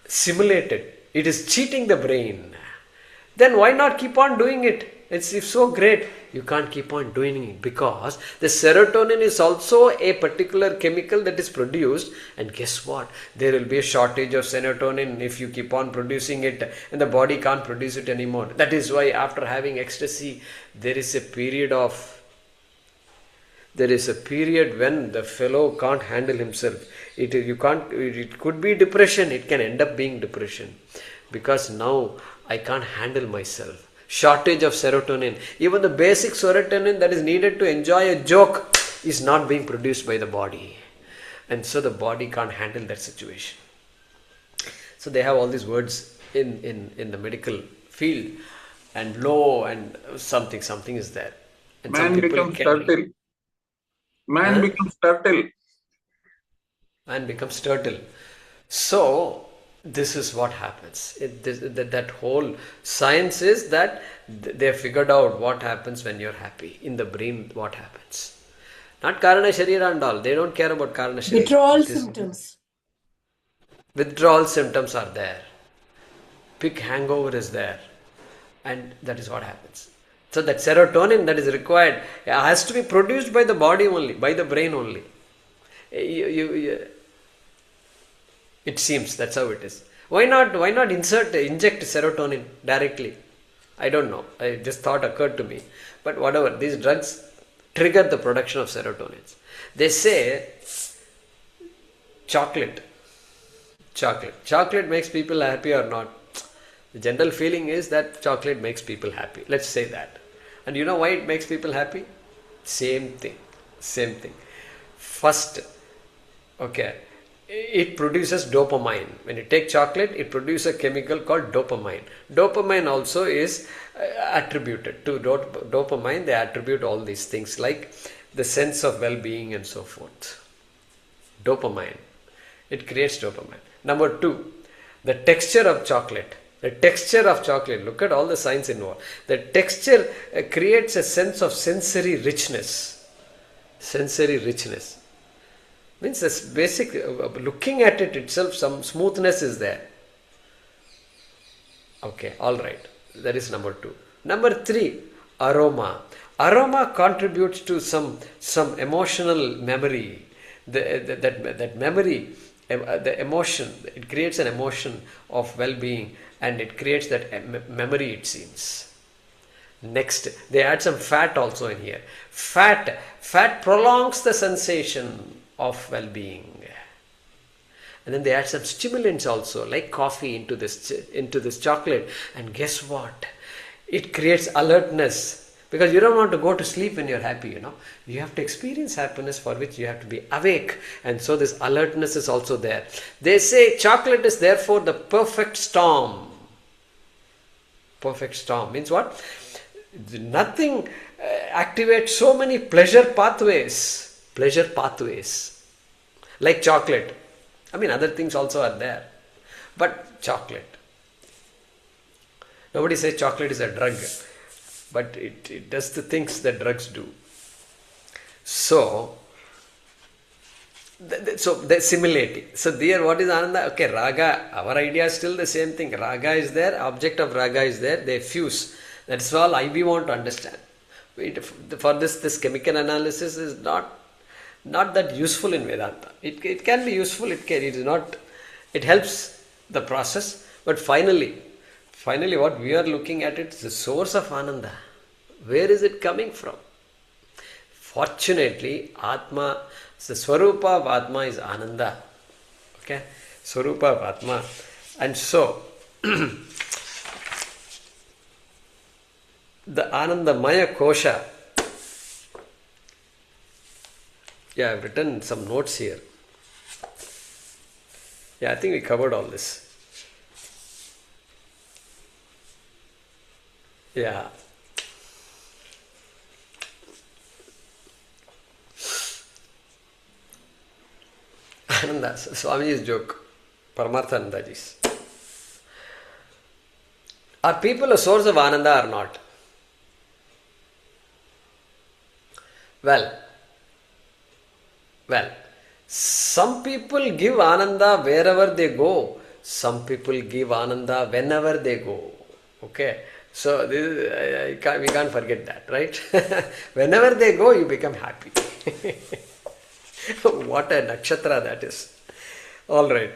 Simulated. It is cheating the brain. Then why not keep on doing it? It's so great. You can't keep on doing it because the serotonin is also a particular chemical that is produced, and guess what? There will be a shortage of serotonin if you keep on producing it, and the body can't produce it anymore. That is why after having ecstasy, there is a period when the fellow can't handle himself. It could be depression. It can end up being depression because now I can't handle myself. Shortage of serotonin. Even the basic serotonin that is needed to enjoy a joke is not being produced by the body. And so the body can't handle that situation. So they have all these words in the medical field, and low and something is there. And Man becomes turtle. Man becomes turtle. So this is what happens. That whole science is that they have figured out what happens when you're happy. In the brain, what happens. Not kāraṇa, sarīra and all. They don't care about kāraṇa, sarīra. Withdrawal symptoms. Withdrawal symptoms are there. Big hangover is there. And that is what happens. So that serotonin that is required has to be produced by the body only, by the brain only. It seems that's how it is. Why not inject serotonin directly? I don't know. This thought occurred to me. But whatever, these drugs trigger the production of serotonins. They say chocolate makes people happy or not. The general feeling is that chocolate makes people happy. Let's say that. And you know why it makes people happy? Same thing. First, okay, it produces dopamine. When you take chocolate, it produces a chemical called dopamine. Dopamine also is attributed to dopamine. They attribute all these things like the sense of well-being and so forth. Dopamine. It creates dopamine. Number 2, The texture of chocolate. The texture of chocolate. Look at all the signs involved. The texture creates a sense of sensory richness. Sensory richness. Means this basic, looking at it itself, some smoothness is there. Okay, alright. That is number 2. Number 3, aroma. Aroma contributes to some emotional memory. That memory, the emotion, it creates an emotion of well-being, and it creates that memory, it seems. Next, they add some fat also in here. Fat prolongs the sensation of well-being. And then they add some stimulants also, like coffee into this chocolate. And guess what? It creates alertness. Because you don't want to go to sleep when you're happy, You have to experience happiness, for which you have to be awake. And so this alertness is also there. They say chocolate is therefore the perfect storm. Perfect storm means what? Nothing activates so many pleasure pathways. Pleasure pathways. Like chocolate. I mean, other things also are there. But chocolate. Nobody says chocolate is a drug. But it does the things that drugs do. So they're simulating. So there, what is Ānanda? Okay, raga, our idea is still the same thing. Raga is there, object of raga is there, they fuse. That's all we want to understand. For this chemical analysis is not that useful in Vedanta. It can be useful, it is not, it helps the process, but finally what we are looking at, it is the source of Ānanda. Where is it coming from? Fortunately, Atma, the Swarupa of Atma is Ānanda. Okay? Swarupa of Atma. And so, the Ānandamaya kosha. Yeah, I've written some notes here. Yeah, I think we covered all this. Yeah. Ānanda, Swamiji's joke, Paramarthanandaji's. Are people a source of Ānanda or not? Well, some people give Ānanda wherever they go. Some people give Ānanda whenever they go. Okay? So we can't forget that, right? Whenever they go, you become happy. What a nakshatra that is. Alright.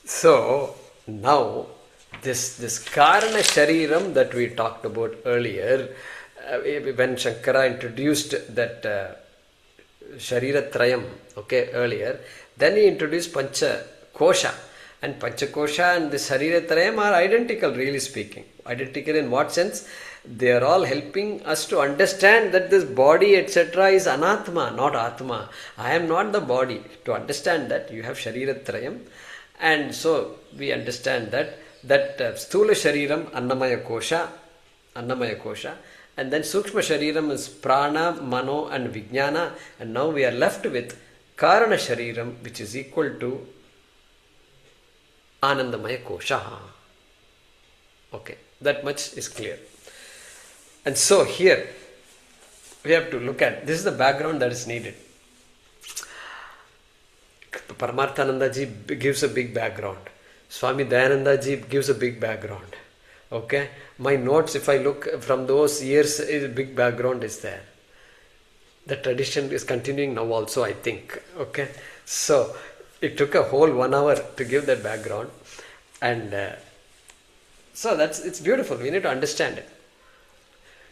So now this kāraṇa shariram that we talked about earlier, when Shankara introduced that sharira trayam, okay, earlier, then he introduced pancha kosha. And pancha kosha and the sarīra trayam are identical, really speaking. Identical in what sense? They are all helping us to understand that this body, etc., is anatma, not atma. I am not the body. To understand that, you have sharira trayam, and so we understand that sthula shariram annamaya kosha, and then sukshma shariram is prana, mano, and vijnana, and now we are left with kāraṇa shariram, which is equal to ānandamaya kosha. Okay, that much is clear. And so here we have to look at, this is the background that is needed. Paramarthanandaji gives a big background. Swami Dayanandaji gives a big background. Okay, my notes, if I look from those years, a big background is there. The tradition is continuing now also, I think. Okay, so it took a whole 1 hour to give that background, and so it's beautiful. We need to understand it.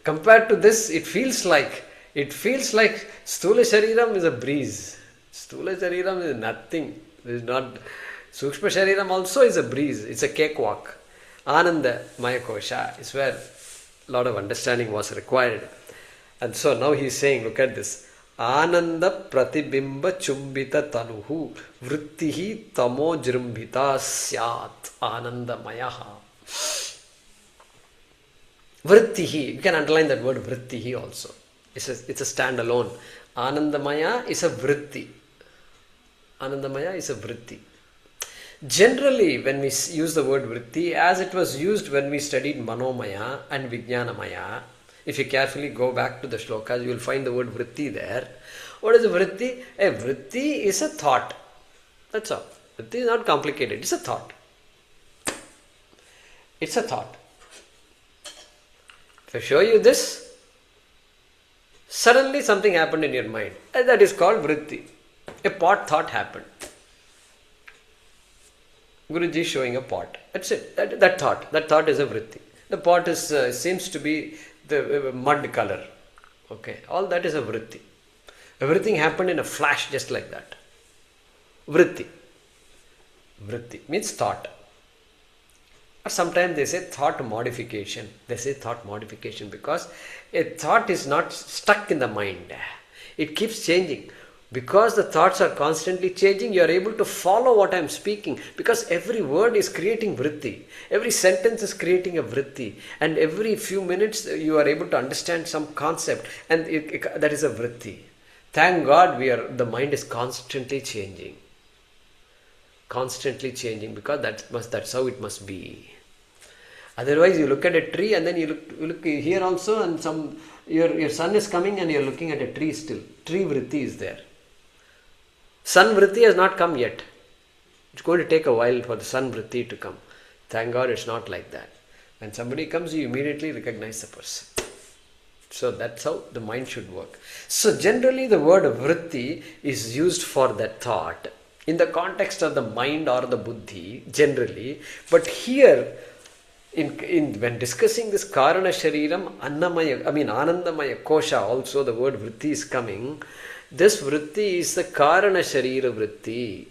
Compared to this, it feels like sthula shariram is a breeze. Sthula shariram is nothing. It is not. Sukshma shariram also is a breeze. It's a cakewalk. Ānanda Maya Kosha is where a lot of understanding was required. And so now he is saying, look at this. Ānanda pratibimba chumbita tanuhu vrittihi tamo jrumbhita syāt ānandamayaḥ. Vrittihi, you can underline that word vrittihi also. It's a standalone. Ānandamaya is a vritti. Ānandamaya is a vritti. Generally, when we use the word vritti, as it was used when we studied manomaya and vijnanamaya, if you carefully go back to the shlokas, you will find the word vritti there. What is a vritti? A vritti is a thought. That's all. Vritti is not complicated. It's a thought. It's a thought. If I show you this, suddenly something happened in your mind. And that is called vritti. A pot thought happened. Guruji is showing a pot. That's it. That thought is a vritti. The pot is seems to be the mud color. Okay. All that is a vritti. Everything happened in a flash just like that. Vritti. Vritti means thought. Or sometimes they say thought modification. They say thought modification because a thought is not stuck in the mind. It keeps changing. Because the thoughts are constantly changing, you are able to follow what I am speaking. Because every word is creating vritti. Every sentence is creating a vritti. And every few minutes you are able to understand some concept. And that is a vritti. Thank God the mind is constantly changing. Constantly changing because that's how it must be. Otherwise you look at a tree and then you look here also and your sun is coming and you are looking at a tree still. Tree vritti is there. Sun vritti has not come yet. It's going to take a while for the sun vritti to come. Thank God it's not like that. When somebody comes, you immediately recognize the person. So that's how the mind should work. So generally the word vritti is used for that thought in the context of the mind or the buddhi generally. But here when discussing this kāraṇa shariram ānandamaya kosha, also the word vritti is coming. This vritti is the kāraṇa sharira vritti.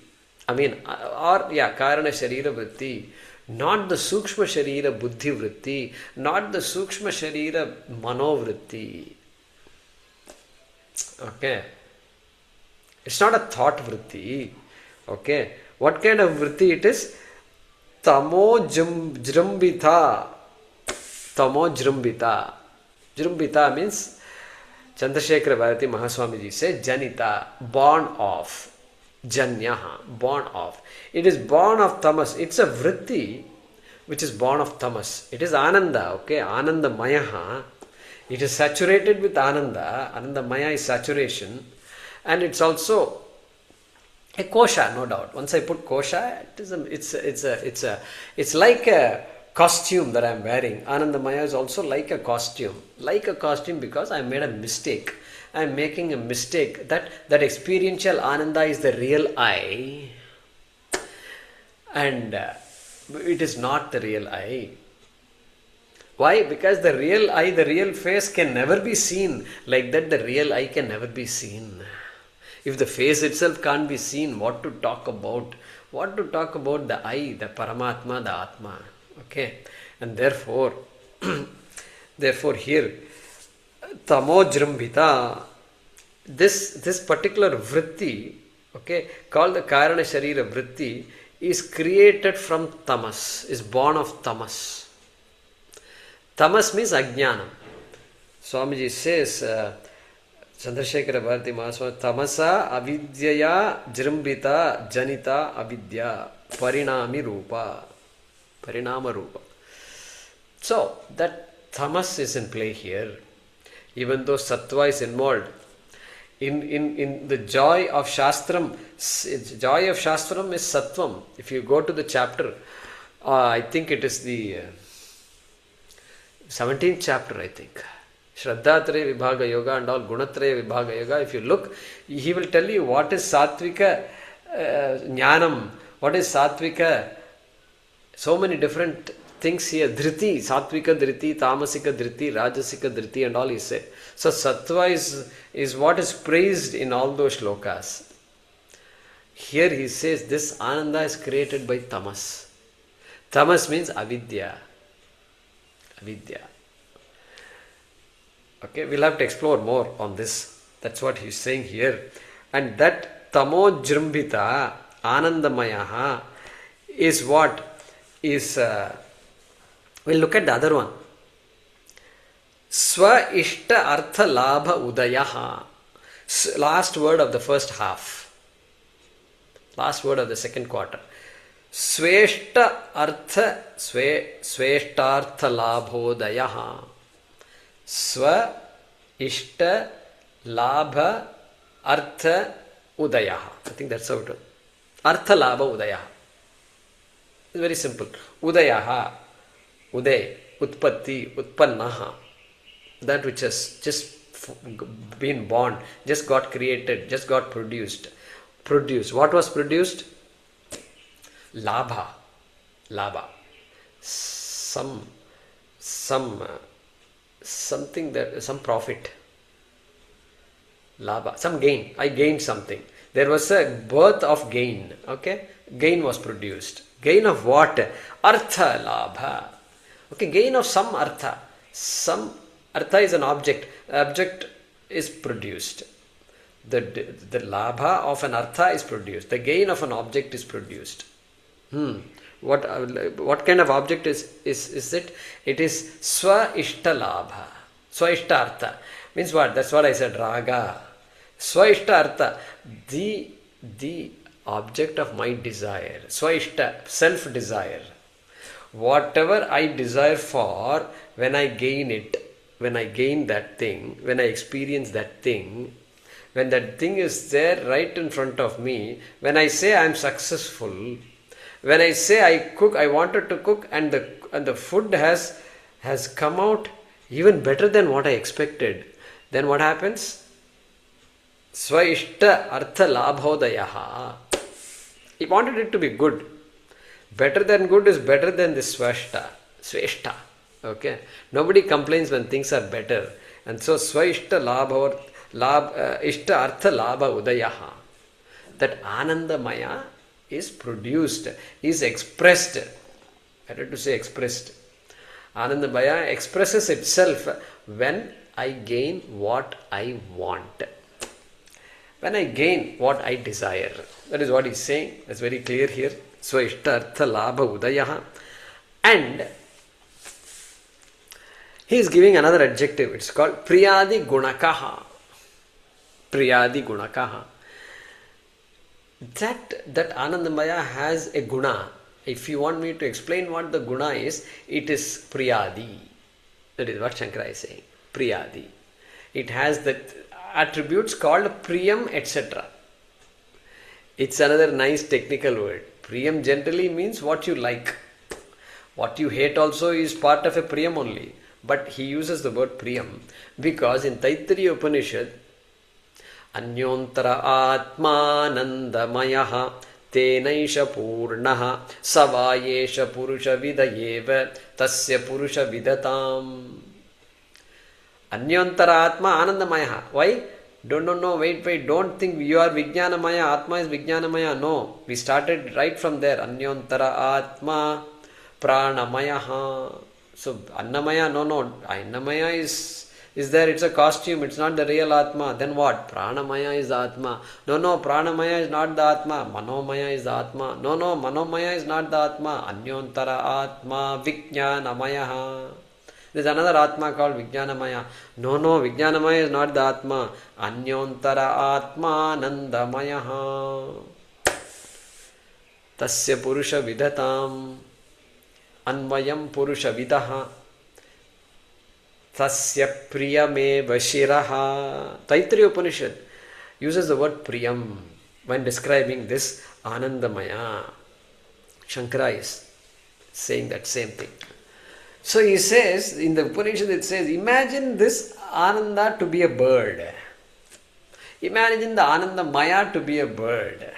kāraṇa sharira vritti. Not the sukshma sharira buddhi vritti. Not the sukshma sharira mano vritti. Okay. It's not a thought vritti. Okay. What kind of vritti it is? Tamo jrumbita. Tamo jrumbita. Jrumbita means Chandrasekhara Bharati Mahaswamiji says Janita, born of. Janyaha, born of. It is born of tamas. It's a vritti which is born of tamas. It is Ānanda, okay? Ānandamayaḥ. It is saturated with Ānanda. Ānandamaya is saturation. And it's also a kosha, no doubt. Once I put kosha, it's like a costume that I am wearing. Ānandamaya is also like a costume. Like a costume because I made a mistake. I am making a mistake. That experiential Ānanda is the real I. And it is not the real I. Why? Because the real I, the real face can never be seen. Like that, the real I can never be seen. If the face itself can't be seen, what to talk about? What to talk about the I, the Paramatma, the Atma? Okay, and therefore here, tamo jrumbita, this particular vritti, okay, called the kāraṇa sharira vritti, is created from tamas, is born of tamas. Tamas means ajnanam. Swamiji says, Chandrasekhara Bharati Mahaswami, tamasa avidyaya jrumbita janita avidya parinami rupa. Parinama rupa. So, that tamas is in play here. Even though sattva is involved. In the joy of Shastram is sattvam. If you go to the chapter, I think it is the 17th chapter, I think. Shraddhatraya Vibhaga Yoga and all Gunatraya Vibhaga Yoga. If you look, he will tell you what is Sattvika Jnanam, what is Sattvika. So many different things here. Dhriti, Sattvika Dhriti, Tamasika Dhriti, Rajasika Dhriti and all he said. So Sattva is what is praised in all those shlokas. Here he says this Ānanda is created by tamas. Tamas means avidya. Avidya. Okay, we'll have to explore more on this. That's what he's saying here. And that tamo jrumbita, ānandamayaḥ, is what? We'll look at the other one. Sveṣṭārthalābhodayaḥ. Last word of the first half. Last word of the second quarter. sveṣṭārthalābhodayaḥ. Sva, ishta, labha, artha, udayaḥ. I think that's how it is. Artha, labha, udayaḥ. It's very simple. Udayaḥ, uday, utpatti, utpannaha. That which has just been born, just got created, just got produced. Produced. What was produced? Labha. Labha. Something that, some profit. Labha. Some gain. I gained something. There was a birth of gain. Okay? Gain was produced. Gain of what? Artha labha. Okay, gain of some artha. Some artha is an object. Object is produced. The labha of an artha is produced. The gain of an object is produced. What kind of object is it? It is sva-ishta labha. Sva-ishta artha. Means what? That's what I said. Raga. Sva-ishta artha. The object of my desire. Sva-ishta. Self-desire. Whatever I desire for, when I gain it, when I gain that thing, when I experience that thing, when that thing is there right in front of me, when I say I am successful, when I say I wanted to cook and the food has come out even better than what I expected, then what happens? Svaṣṭārthalābhodayaḥ. He wanted it to be good. Better than good is better than the sveṣṭā. Okay? Nobody complains when things are better. And so svaṣṭārthalābhodayaḥ. That ānandamayaḥ is produced, is expressed. Better to say expressed. Ānandamayaḥ expresses itself when I gain what I want. When I gain what I desire. That is what he's saying. That's very clear here. sveṣṭārthalābhodayaḥ. And he is giving another adjective. It's called priyādiguṇakaḥ. Priyādiguṇakaḥ. That Ānandamayaḥ has a guna. If you want me to explain what the guna is, it is priyādi. That is what Shankara is saying. Priyādi. It has the attributes called priyam, etc. It's another nice technical word. Priyam generally means what you like. What you hate also is part of a priyam only. But he uses the word priyam because in Taittiriya Upanishad, Anyōntara ātmānandamayaḥ tenaisha pūrṇah savāyesha purūṣa vidayeva tasya purūṣa vidatāṃ. Anyōntara ātmā ānandamayaḥ. Why? No, wait, don't think you are vijñānamaya, Atma is vijñānamaya. No, we started right from there. Anyōntara ātmā prāṇamayaḥ. So, Annamaya, no, Annamaya is there, it's a costume, it's not the real Atma. Then what? Pranamaya is the Atma. No, Pranamaya is not the Atma. Manomaya is the Atma. No, Manomaya is not the Atma. Anyōntara Atma Vijñānamayaḥ. There's another Atma called Vijñānamaya. No, Vijñānamaya is not the Atma. Anyōntara Atma Nandamayaḥ. Tasya Purusha Vidatāṃ. Anvayam Purusha Vidaha. Tasya Priyameva Shiraha. Taittiriya Upanishad uses the word Priyam when describing this Ānandamaya. Shankara is saying that same thing. So he says, in the Upanishad it says, imagine this Ānanda to be a bird. Imagine the Ānandamaya to be a bird.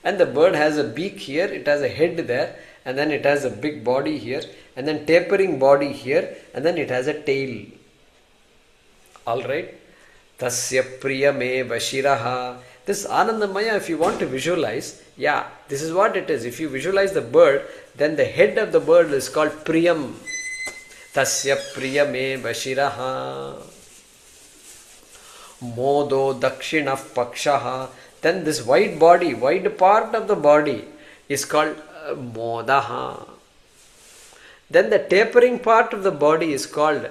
And the bird has a beak here, it has a head there, and then it has a big body here, and then tapering body here, and then it has a tail. Alright? Tasya priyameva shiraha. This Ānandamaya, if you want to visualize, this is what it is. If you visualize the bird, then the head of the bird is called priyam. Tasya priyameva shiraha. Modo dakshina pakshaha. Then this wide part of the body is called modaha. Then the tapering part of the body is called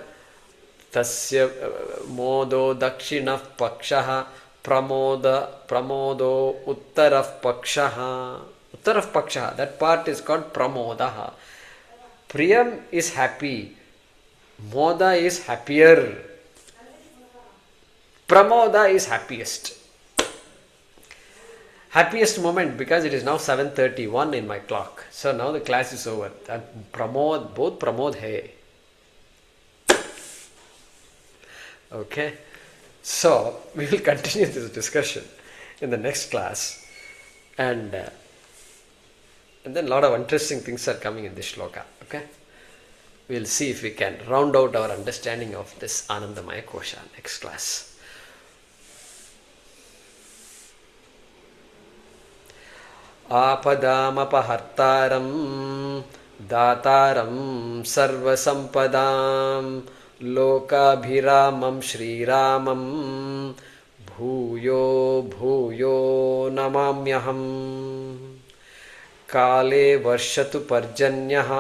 tasya modo dakshina pakshaha pramodo uttara pakshaha. Uttara paksha, that part is called pramodaha. Priyam is happy. Moda is happier. Pramoda is happiest. Happiest moment, because it is now 7:31 in my clock. So now the class is over. And pramod, both pramod hai. Okay. So we will continue this discussion in the next class. And then a lot of interesting things are coming in this shloka. Okay. We'll see if we can round out our understanding of this Ānandamaya kosha next class. Āpadāmapahartāram dātāram sarvasampadām lokabhiramam shriramam bhūyo bhūyo namāmyaham kāle varshatu parjanyah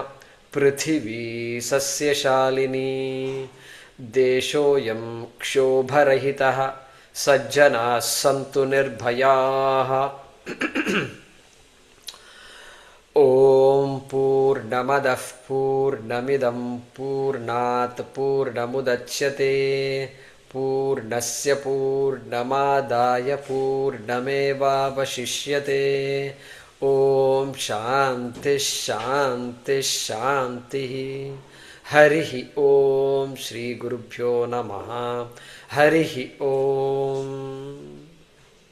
prithivī sasyashālinī deshoyam kshobharahitah sajjanās santu nirbhayāः. Om Purnamadah Purnamidam Purnat Purnamudachyate Purnasya Purnamadaya Purnamevavashishyate. Om Shanti Shanti Shanti. Harihi Om Shri Gurubhyo Namaha. Harihi Om.